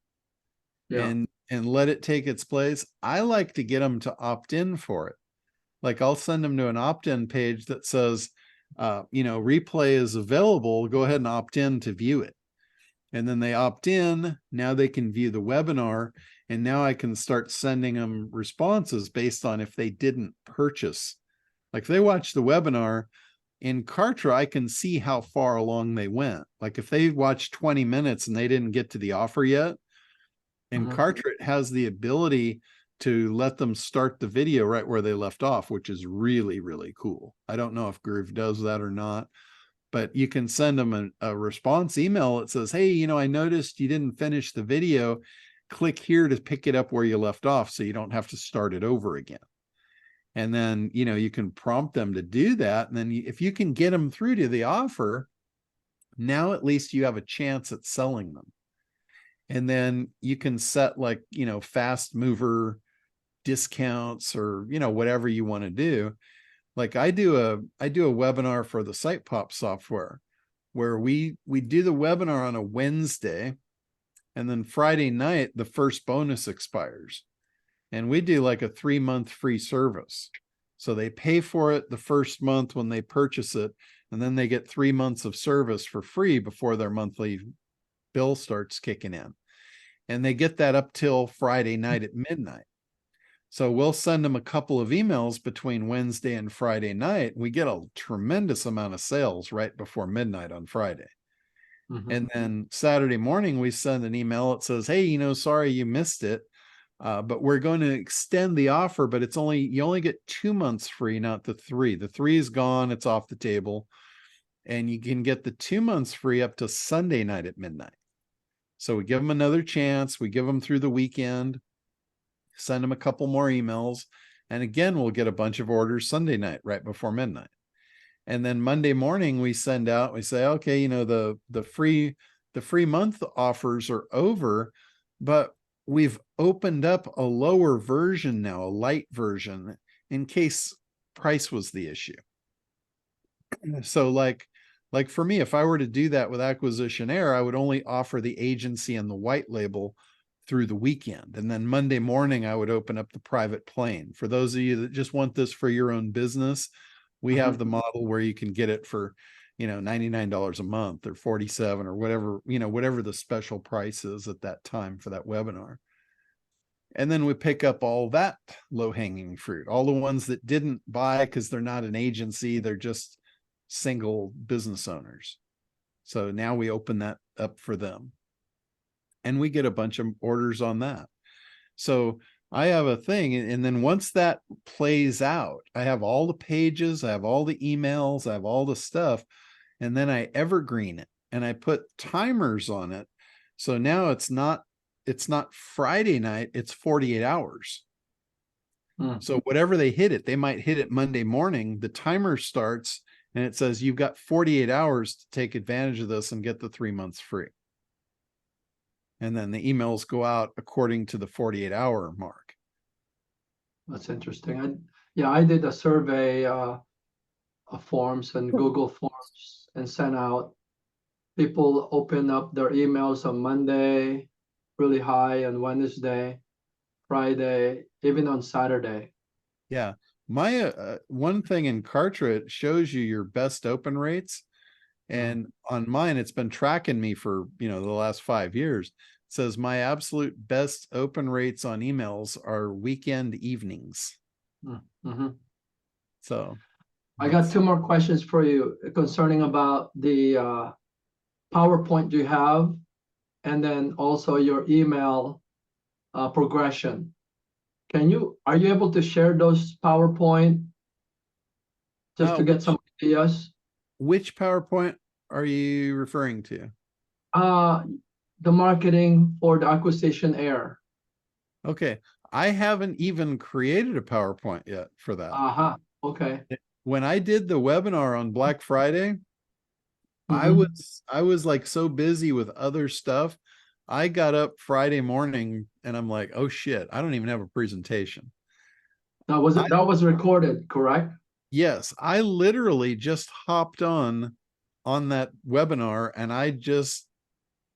Yeah. and let it take its place. I like to get them to opt in for it. Like I'll send them to an opt-in page that says, replay is available. Go ahead and opt in to view it. And then they opt in. Now they can view the webinar. And now I can start sending them responses based on if they didn't purchase. Like if they watch the webinar in Kartra, I can see how far along they went. Like if they watched 20 minutes and they didn't get to the offer yet, and Kartra has the ability to let them start the video right where they left off, which is really, really cool. I don't know if Groove does that or not, but you can send them a response email that says, hey, I noticed you didn't finish the video. Click here to pick it up where you left off so you don't have to start it over again. And then, you can prompt them to do that. And then if you can get them through to the offer, now at least you have a chance at selling them. And then you can set like, fast mover discounts or, whatever you want to do. Like I do a webinar for the SitePop software where we do the webinar on a Wednesday, and then Friday night, the first bonus expires. And we do like a 3-month free service. So they pay for it the first month when they purchase it, and then they get 3 months of service for free before their monthly bill starts kicking in. And they get that up till Friday night at midnight. So we'll send them a couple of emails between Wednesday and Friday night. We get a tremendous amount of sales right before midnight on Friday. And then Saturday morning, we send an email that says, hey, sorry you missed it. But we're going to extend the offer, but you only get 2 months free, not the 3. The 3 is gone. It's off the table. And you can get the 2 months free up to Sunday night at midnight. So we give them another chance. We give them through the weekend, send them a couple more emails. And again, we'll get a bunch of orders Sunday night, right before midnight. And then Monday morning we send out, we say, okay, the free month offers are over, but we've opened up a lower version now, a light version, in case price was the issue. So like for me, if I were to do that with Acquisition Air, I would only offer the agency and the white label through the weekend. And then Monday morning, I would open up the private plane. For those of you that just want this for your own business, we have the model where you can get it for, $99 a month or $47 or whatever the special price is at that time for that webinar. And then we pick up all that low-hanging fruit, all the ones that didn't buy because they're not an agency, they're just single business owners. So now we open that up for them. And we get a bunch of orders on that. So I have a thing. And then once that plays out, I have all the pages, I have all the emails, I have all the stuff. And then I evergreen it and I put timers on it. So now it's not Friday night, it's 48 hours. So whatever they hit it, they might hit it Monday morning, the timer starts and it says, you've got 48 hours to take advantage of this and get the 3 months free. And then the emails go out according to the 48-hour mark. That's interesting. I did a survey of forms and Google Forms and sent out. People open up their emails on Monday, really high, on Wednesday, Friday, even on Saturday. Yeah. My one thing in Kartra, it shows you your best open rates. And on mine, it's been tracking me for, the last 5 years. It says my absolute best open rates on emails are weekend evenings. So I got 2 more questions for you concerning about the PowerPoint you have, and then also your email progression. Are you able to share those PowerPoint just to get some ideas? Which PowerPoint are you referring to? The marketing for the acquisition air. Okay. I haven't even created a PowerPoint yet for that. Okay. When I did the webinar on Black Friday, I was like so busy with other stuff. I got up Friday morning and I'm like, oh shit, I don't even have a presentation. That was recorded, correct? Yes, I literally just hopped on that webinar and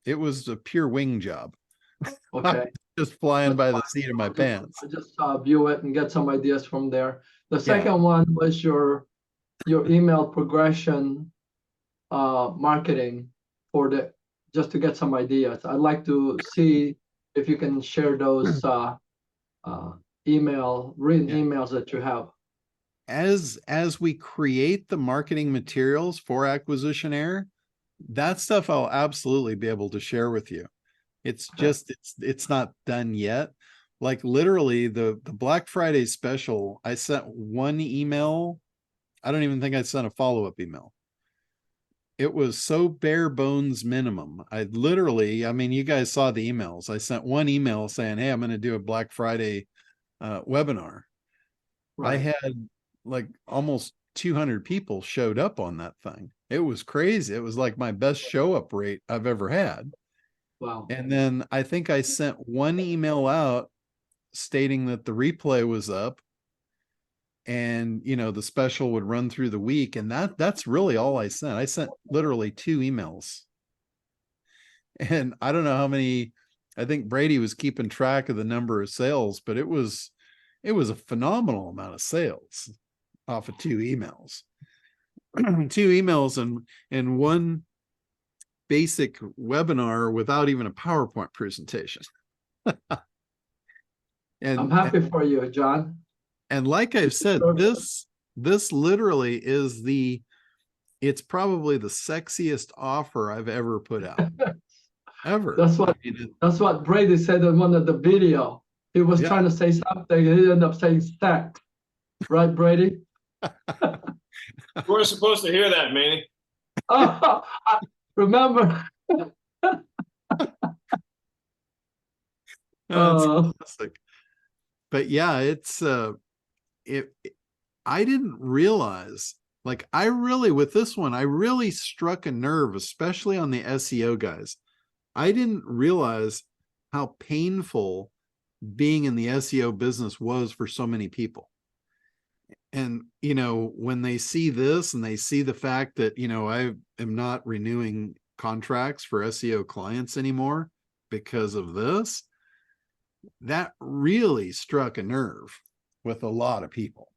it was a pure wing job. Okay. Just flying by the seat of my pants. I just view it and get some ideas from there. The second one was your email progression marketing for just to get some ideas. I'd like to see if you can share those written emails that you have. As we create the marketing materials for Acquisition Air, that stuff I'll absolutely be able to share with you. It's just it's not done yet. Like literally the Black Friday special, I sent one email. I don't even think I sent a follow-up email. It was so bare bones minimum. I mean, you guys saw the emails. I sent one email saying, hey, I'm going to do a Black Friday webinar. Right. I had like almost 200 people showed up on that thing. It was crazy. It was like my best show up rate I've ever had. Wow. And then I think I sent one email out stating that the replay was up and, the special would run through the week. And that's really all I sent. I sent literally 2 emails. And I don't know how many, I think Brady was keeping track of the number of sales, but it was a phenomenal amount of sales off of 2 emails. 2 emails and one basic webinar without even a PowerPoint presentation. And I'm happy for you, John. And like I've said, this literally is it's probably the sexiest offer I've ever put out. Ever. That's what Brady said in one of the video. He was trying to say something, he ended up saying sex. Right, Brady? We're supposed to hear that, Manny. Oh, remember. Fantastic. But yeah, it's I didn't realize, like with this one, I really struck a nerve, especially on the SEO guys. I didn't realize how painful being in the SEO business was for so many people. And, when they see this and they see the fact that, I am not renewing contracts for SEO clients anymore because of this, that really struck a nerve with a lot of people.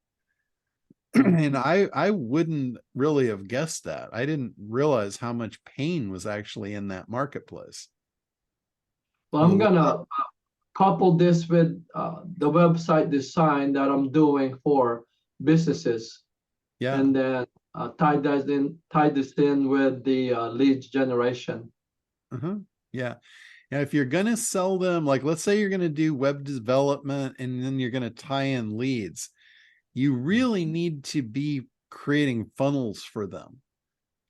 And I wouldn't really have guessed that. I didn't realize how much pain was actually in that marketplace. Well, I'm gonna couple this with the website design that I'm doing for businesses. Yeah. And then tie this in with the leads generation. Yeah. Now, if you're going to sell them, like let's say you're going to do web development and then you're going to tie in leads, you really need to be creating funnels for them.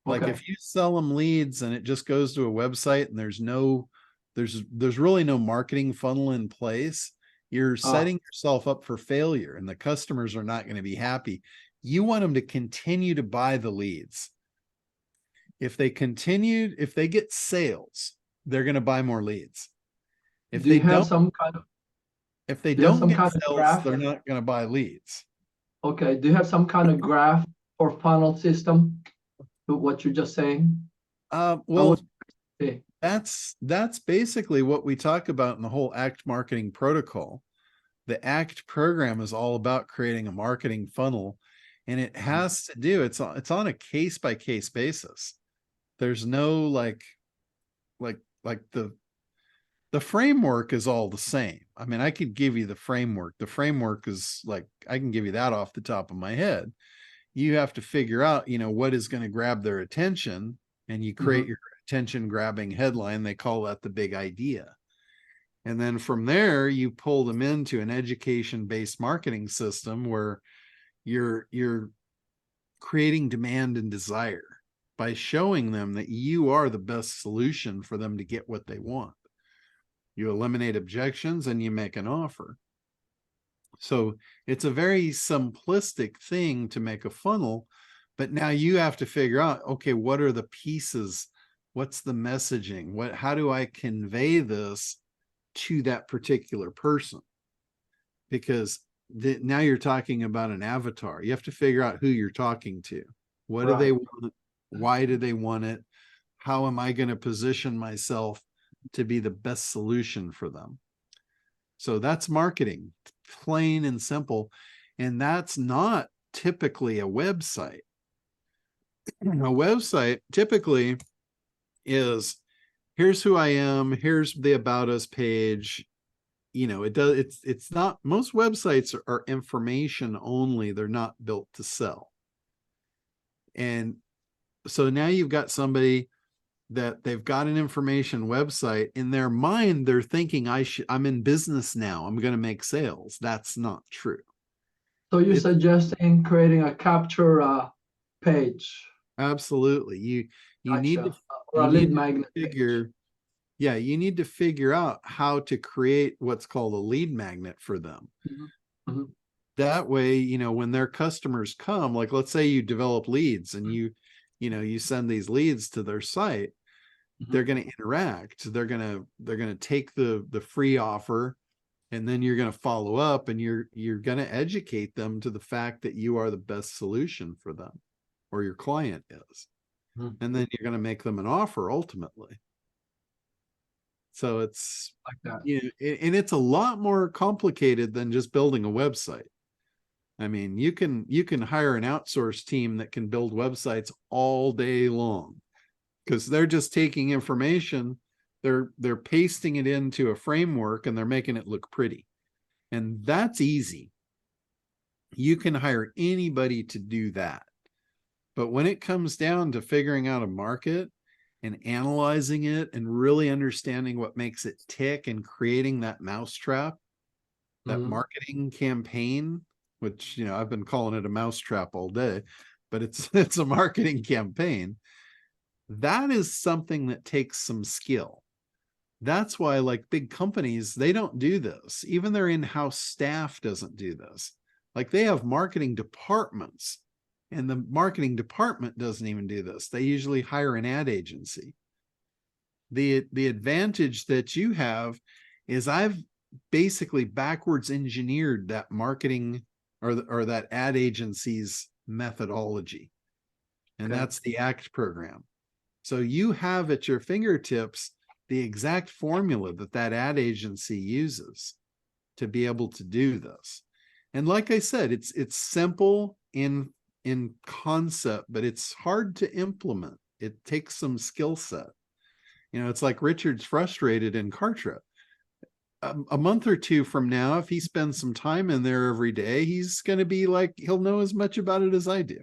Like Okay. if you sell them leads and it just goes to a website and there's really no marketing funnel in place, you're setting yourself up for failure and the customers are not going to be happy. You want them to continue to buy the leads. If they get sales, they're going to buy more leads. If Do they you have don't, some kind of if they do you have don't some get kind of sales, graph? they're not going to buy leads. Okay. Do you have some kind of graph or funnel system to what you're just saying? Well, Okay. that's basically what we talk about in the whole ACT marketing protocol. The ACT program is all about creating a marketing funnel, and it has to do, it's on a case by case basis. There's no like the framework is all the same. I mean, I could give you the framework. The framework is like, I can give you that off the top of my head. You have to figure out, what is going to grab their attention, and you create your attention grabbing headline. They call that the big idea. And then from there, you pull them into an education-based marketing system where you're creating demand and desire by showing them that you are the best solution for them to get what they want. You eliminate objections and you make an offer. So it's a very simplistic thing to make a funnel, but now you have to figure out, okay, what are the pieces? What's the messaging? How do I convey this to that particular person? Because now you're talking about an avatar. You have to figure out who you're talking to. What do they want? Why do they want it? How am I going to position myself to be the best solution for them? So that's marketing, plain and simple. And that's not typically a website. A website typically is, here's who I am, here's the About Us page. It's not, most websites are information only. They're not built to sell. And so now you've got somebody that they've got an information website. In their mind, they're thinking, I'm in business now, I'm going to make sales. That's not true. So you're suggesting creating a capture page? Absolutely. You need to, or a lead magnet figure. Yeah, you need to figure out how to create what's called a lead magnet for them. That way, when their customers come, like let's say you develop leads and you send these leads to their site, they're going to interact. They're going to take the free offer, and then you're going to follow up, and you're going to educate them to the fact that you are the best solution for them, or your client is. And then you're going to make them an offer ultimately. So it's like that. And it's a lot more complicated than just building a website. I mean, you can hire an outsourced team that can build websites all day long, because they're just taking information, they're pasting it into a framework, and they're making it look pretty. And that's easy. You can hire anybody to do that. But when it comes down to figuring out a market and analyzing it and really understanding what makes it tick and creating that mousetrap, that marketing campaign, which, I've been calling it a mousetrap all day, but it's a marketing campaign. That is something that takes some skill. That's why, like, big companies, they don't do this. Even their in-house staff doesn't do this. Like, they have marketing departments, and the marketing department doesn't even do this. They usually hire an ad agency. The advantage that you have is I've basically backwards engineered that marketing or that ad agency's methodology. And that's the ACT program. So you have at your fingertips the exact formula that ad agency uses to be able to do this. And like I said, it's simple in concept, but it's hard to implement. It takes some skill set. It's like Richard's frustrated in Kartra. A month or two from now, if he spends some time in there every day, he's going to be like, he'll know as much about it as I do.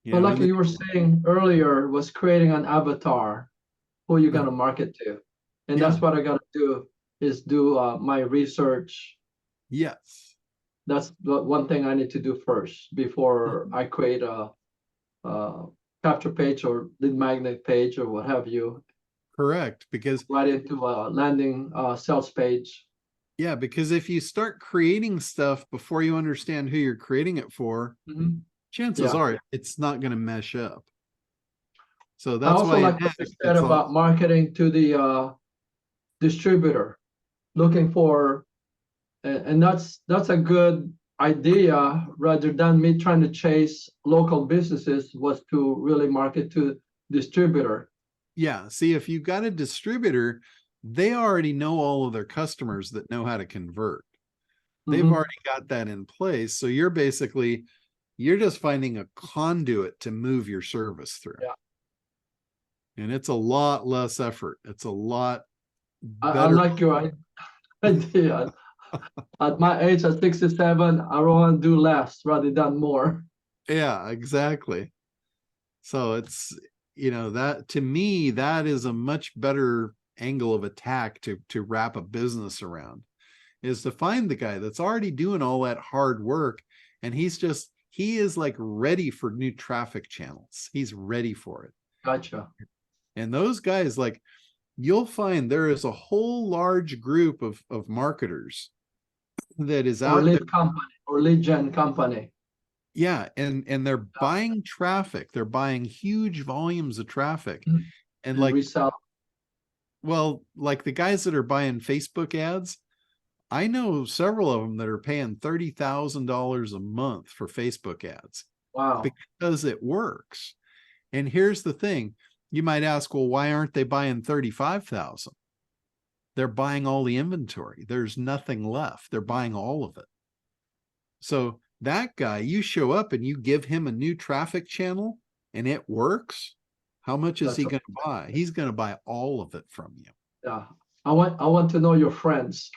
You But know, like and you were saying earlier, was creating an avatar who you're gonna market to. And Yeah. that's what I gotta do, is do my research. yes. That's the one thing I need to do first before I create a capture page or lead magnet page or what have you, Correct. Because right into a landing sales page. yeah, because if you start creating stuff before you understand who you're creating it for, Mhm. chances Yeah. are it's not going to mesh up. So I that's also why like what you said about marketing to the distributor, looking for, and that's a good idea rather than me trying to chase local businesses, was to really market to distributor. yeah. See, if you've got a distributor, they already know all of their customers that know how to convert. They've Mhm. already got that in place. So you're just finding a conduit to move your service through. Yeah. And it's a lot less effort. It's a lot I better. like your idea. At my age, at 67, I want to do less rather than more. Yeah, exactly. So it's, that to me, that is a much better angle of attack to wrap a business around, is to find the guy that's already doing all that hard work. And he is like ready for new traffic channels. He's ready for it. Gotcha. And those guys, like, you'll find there is a whole large group of marketers that is Or out there. lead company or lead gen company. Yeah, and they're buying traffic. They're buying huge volumes of traffic. Mhm. And And like, resell. well, like the guys that are buying Facebook ads, I know several of them that are paying $30,000 a month for Facebook ads Wow. because it works. And here's the thing. You might ask, well, why aren't they buying 35,000? They're buying all the inventory. There's nothing left. They're buying all of it. So that guy, you show up and you give him a new traffic channel and it works. How much is he going to buy? He's going to buy all of it from you. Yeah. I want to know your friends.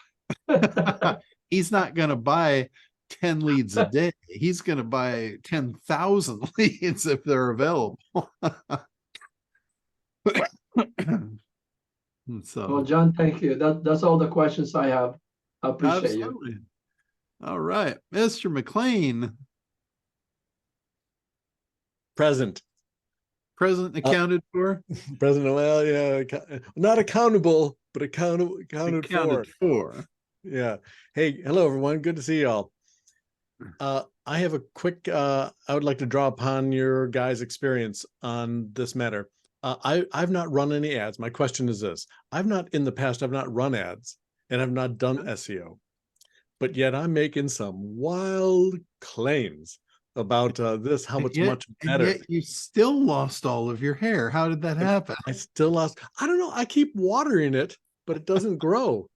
He's not going to buy 10 leads a day. He's going to buy 10,000 leads if they're available. So, Well, John, thank you. That's all the questions I have. I appreciate you. absolutely. All right, Mr. McLean. Present. Present accounted for? President, well, yeah, not accountable, but accounted for. Yeah. Hey, hello, everyone. Good to see y'all. I have a quick, I would like to draw upon your guys' experience on this matter. I've not run any ads. My question is this. I've not run ads and I've not done SEO, but yet I'm making some wild claims about this, how it's much better. And yet you still lost all of your hair. How did that happen? I still lost. I don't know. I keep watering it, but it doesn't grow.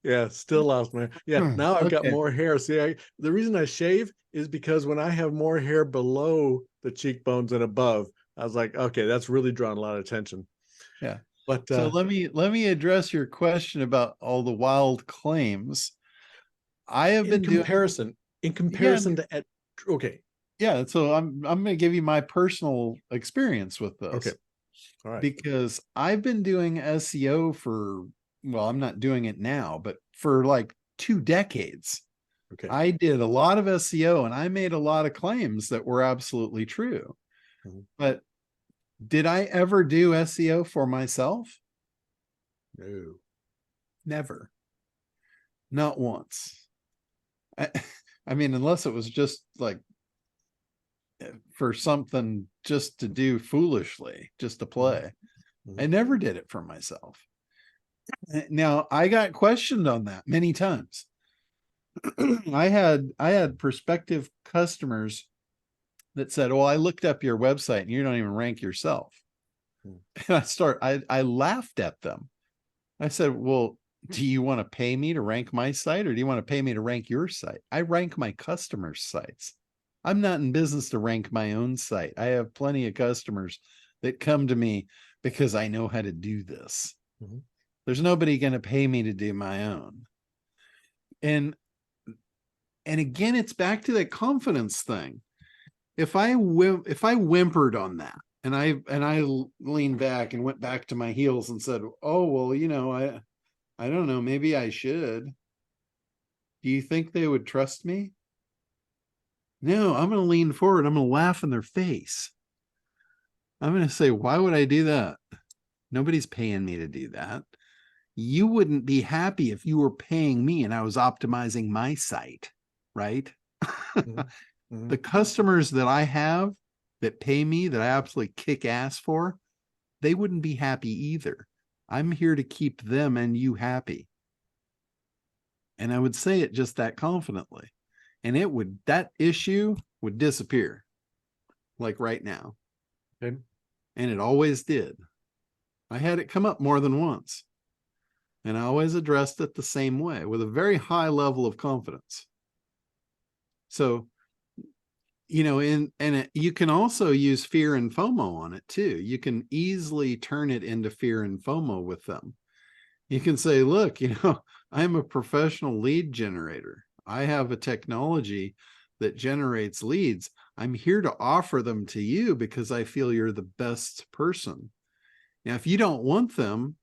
Yeah, still lost my hair. Yeah, now I've got more hair. See, the reason I shave is because when I have more hair below the cheekbones and above, I was like, okay, that's really drawn a lot of attention. Yeah. But so let me address your question about all the wild claims. I have been in comparison to okay. Yeah, so I'm going to give you my personal experience with this. Okay. All right. Because I've been doing SEO for, well, I'm not doing it now, but for like 2 decades. Okay. I did a lot of SEO and I made a lot of claims that were absolutely true. Mm-hmm. But did I ever do SEO for myself? No. Never. Not once. I mean, unless it was just like for something just to do foolishly, just to play. Mm-hmm. I never did it for myself. Now, I got questioned on that many times. I had prospective customers that said, "Well, I looked up your website and you don't even rank yourself." And I laughed at them. I said, "Well, do you want to pay me to rank my site or do you want to pay me to rank your site? I rank my customers' sites. I'm not in business to rank my own site. I have plenty of customers that come to me because I know how to do this. And again, it's back to that confidence thing. If I whimpered on that and I leaned back and went back to my heels and said, oh, well, you know, I don't know, maybe I should. Do you think they would trust me? No, I'm going to lean forward. I'm going to laugh in their face. I'm going to say, why would I do that? Nobody's paying me to do that. You wouldn't be happy if you were paying me and I was optimizing my site, right? Mm-hmm. The customers that I have that pay me, that I absolutely kick ass for, they wouldn't be happy either. I'm here to keep them and you happy. And I would say it just that confidently. And that issue would disappear, like right now. Okay. And it always did. I had it come up more than once. And I always addressed it the same way with a very high level of confidence. So, you know, you can also use fear and FOMO on it too. You can easily turn it into fear and FOMO with them. You can say, look, you know, I'm a professional lead generator. I have a technology that generates leads. I'm here to offer them to you because I feel you're the best person. Now, if you don't want them,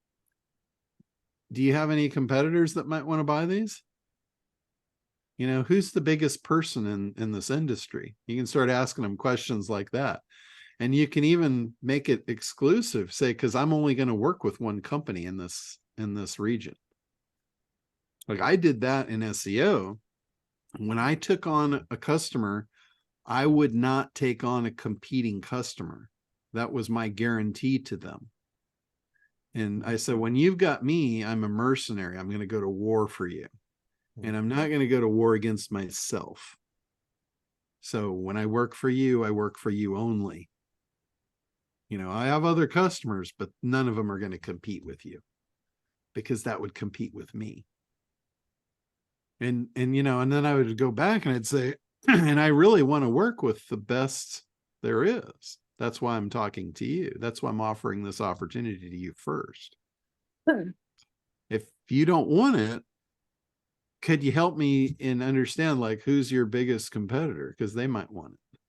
do you have any competitors that might want to buy these? You know, who's the biggest person in this industry? You can start asking them questions like that. And you can even make it exclusive, say, because I'm only going to work with one company in this region. Like I did that in SEO. When I took on a customer, I would not take on a competing customer. That was my guarantee to them. And I said, when you've got me, I'm a mercenary. I'm going to go to war for you. And I'm not going to go to war against myself. So when I work for you only. You know, I have other customers, but none of them are going to compete with you because that would compete with me. And you know, and then I would go back and I'd say, and I really want to work with the best there is. That's why I'm talking to you. That's why I'm offering this opportunity to you first. If you don't want it, could you help me and understand like who's your biggest competitor? Because they might want it.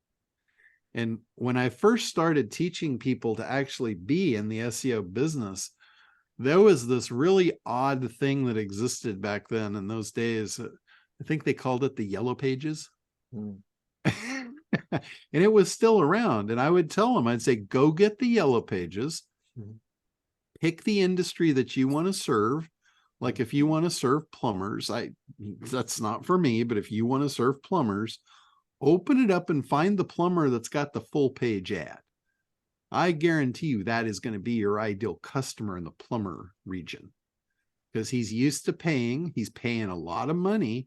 And when I first started teaching people to actually be in the SEO business, there was this really odd thing that existed back then in those days. I think they called it the yellow pages. And it was still around. And I would tell them, I'd say, go get the yellow pages, pick the industry that you want to serve. Like if you want to serve plumbers, that's not for me, but if you want to serve plumbers, open it up and find the plumber that's got the full page ad. I guarantee you that is going to be your ideal customer in the plumber region because he's used to paying. He's paying a lot of money.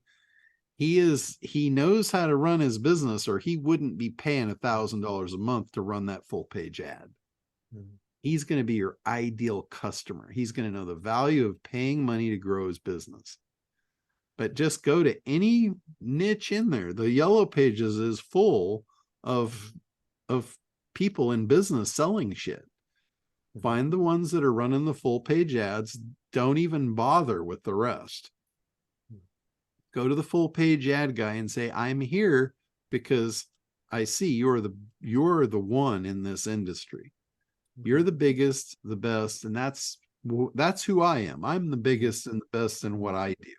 He knows how to run his business, or he wouldn't be paying $1,000 a month to run that full page ad. He's going to be your ideal customer. He's going to know the value of paying money to grow his business. But just go to any niche in there. The yellow pages is full of people in business selling shit. Find the ones that are running the full page ads. Don't even bother with the rest. Go to the full page ad guy and say, I'm here because I see you're the one in this industry. You're the biggest, the best, and that's who I am. I'm the biggest and the best in what I do.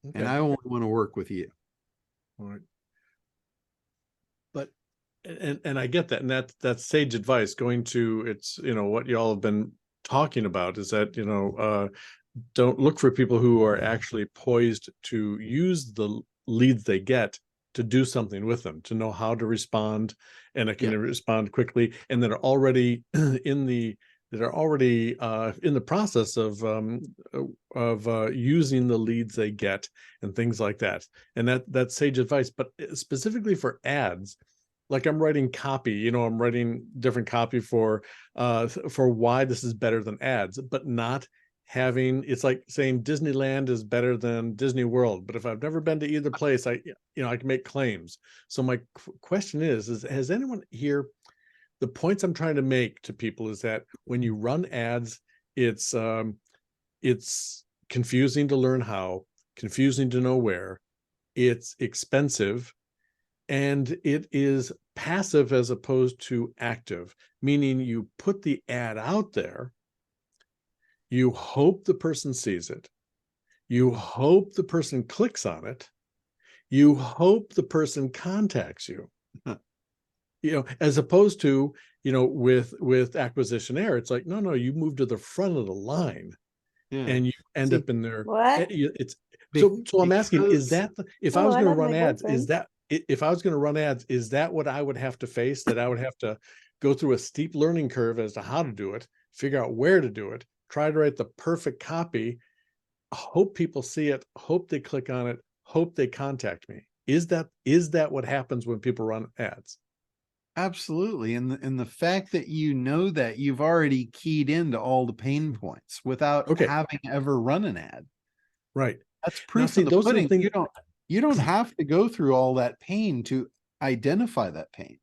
Okay. And I only want to work with you. All right. But and I get that, and that's sage advice. Going to it's what y'all have been talking about is that don't look for people who are actually poised to use the leads they get to do something with them, to know how to respond, and it can respond quickly, and that are already in the process of using the leads they get and things like that. And that's sage advice. But specifically for ads, like I'm writing copy, I'm writing different copy for why this is better than ads, but not having, it's like saying Disneyland is better than Disney World. But if I've never been to either place, I can make claims. So my question is has anyone here, the points I'm trying to make to people is that when you run ads, it's confusing to learn how, confusing to know where, it's expensive, and it is passive as opposed to active, meaning you put the ad out there, you hope the person sees it, you hope the person clicks on it, you hope the person contacts you. As opposed to, with acquisition air, it's like, no, you move to the front of the line, and you end up in there. What? It's so I'm asking, is that if I was going to run ads, is that if I was going to run ads, is that what I would have to face? That I would have to go through a steep learning curve as to how to do it, figure out where to do it, try to write the perfect copy, hope people see it, hope they click on it, hope they contact me. Is that what happens when people run ads? Absolutely. And the fact that that you've already keyed into all the pain points without having ever run an ad. Right. That's proof of the pudding. You don't have to go through all that pain to identify that pain.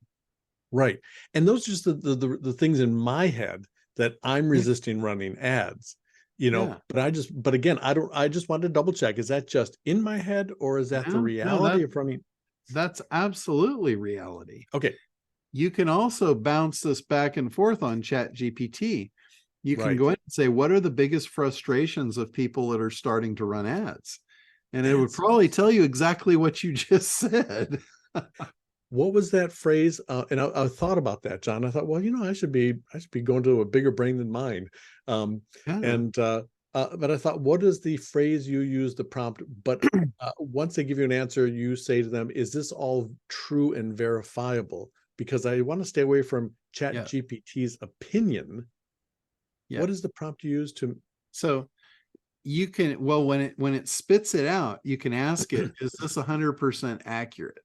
Right. And those are just the things in my head that I'm resisting running ads. But again, I just wanted to double check. Is that just in my head, or is that the reality of running? That's absolutely reality. Okay. You can also bounce this back and forth on ChatGPT. You can go in and say, what are the biggest frustrations of people that are starting to run ads? And it would probably tell you exactly what you just said. What was that phrase? And I thought about that, John. I thought, well, I should be going to a bigger brain than mine. But I thought, what is the phrase you use, the prompt? But once they give you an answer, you say to them, is this all true and verifiable? Because I want to stay away from ChatGPT's opinion. What is the prompt you use to? So you can, when it spits it out, you can ask it, is this 100% accurate?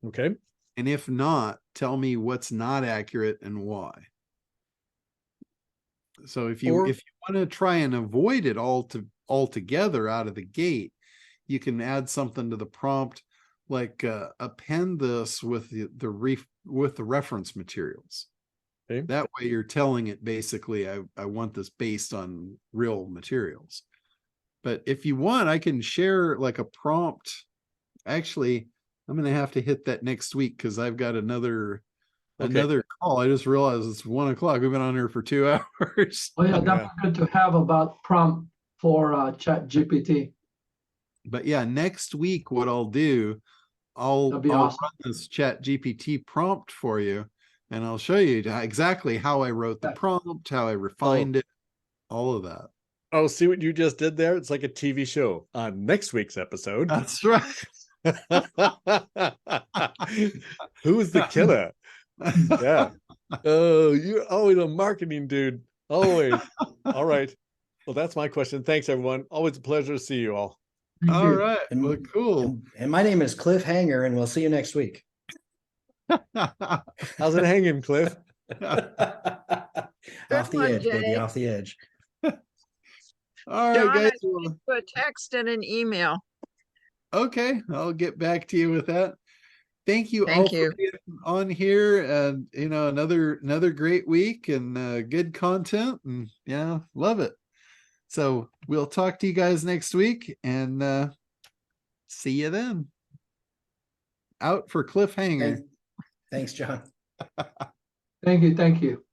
Okay. And if not, tell me what's not accurate and why. So if you want to try and avoid it altogether out of the gate, you can add something to the prompt, like append this with the reference materials. Okay. That way you're telling it basically, I want this based on real materials. But if you want, I can share like a prompt. Actually, I'm going to have to hit that next week because I've got another call. I just realized it's 1 o'clock. We've been on here for 2 hours. Oh yeah, that's good to have about prompt for ChatGPT. But yeah, next week, what I'll do, I'll run this ChatGPT prompt for you, and I'll show you exactly how I wrote the prompt, how I refined it, all of that. Oh, see what you just did there? It's like a TV show on next week's episode. That's right. Who's the killer? Yeah. Oh, you're always a marketing dude. Always. All right. Well, that's my question. Thanks, everyone. Always a pleasure to see you all. All right. Well, cool. And my name is Cliffhanger, and we'll see you next week. How's it hanging, Cliff? Off the edge, baby. Off the edge. All John, right, guys. a text and an email. Okay, I'll get back to you with that. Thank you all for being on here, and another great week and good content, and love it. So we'll talk to you guys next week, and see you then. Out for Cliffhanger. Thanks, John. Thank you.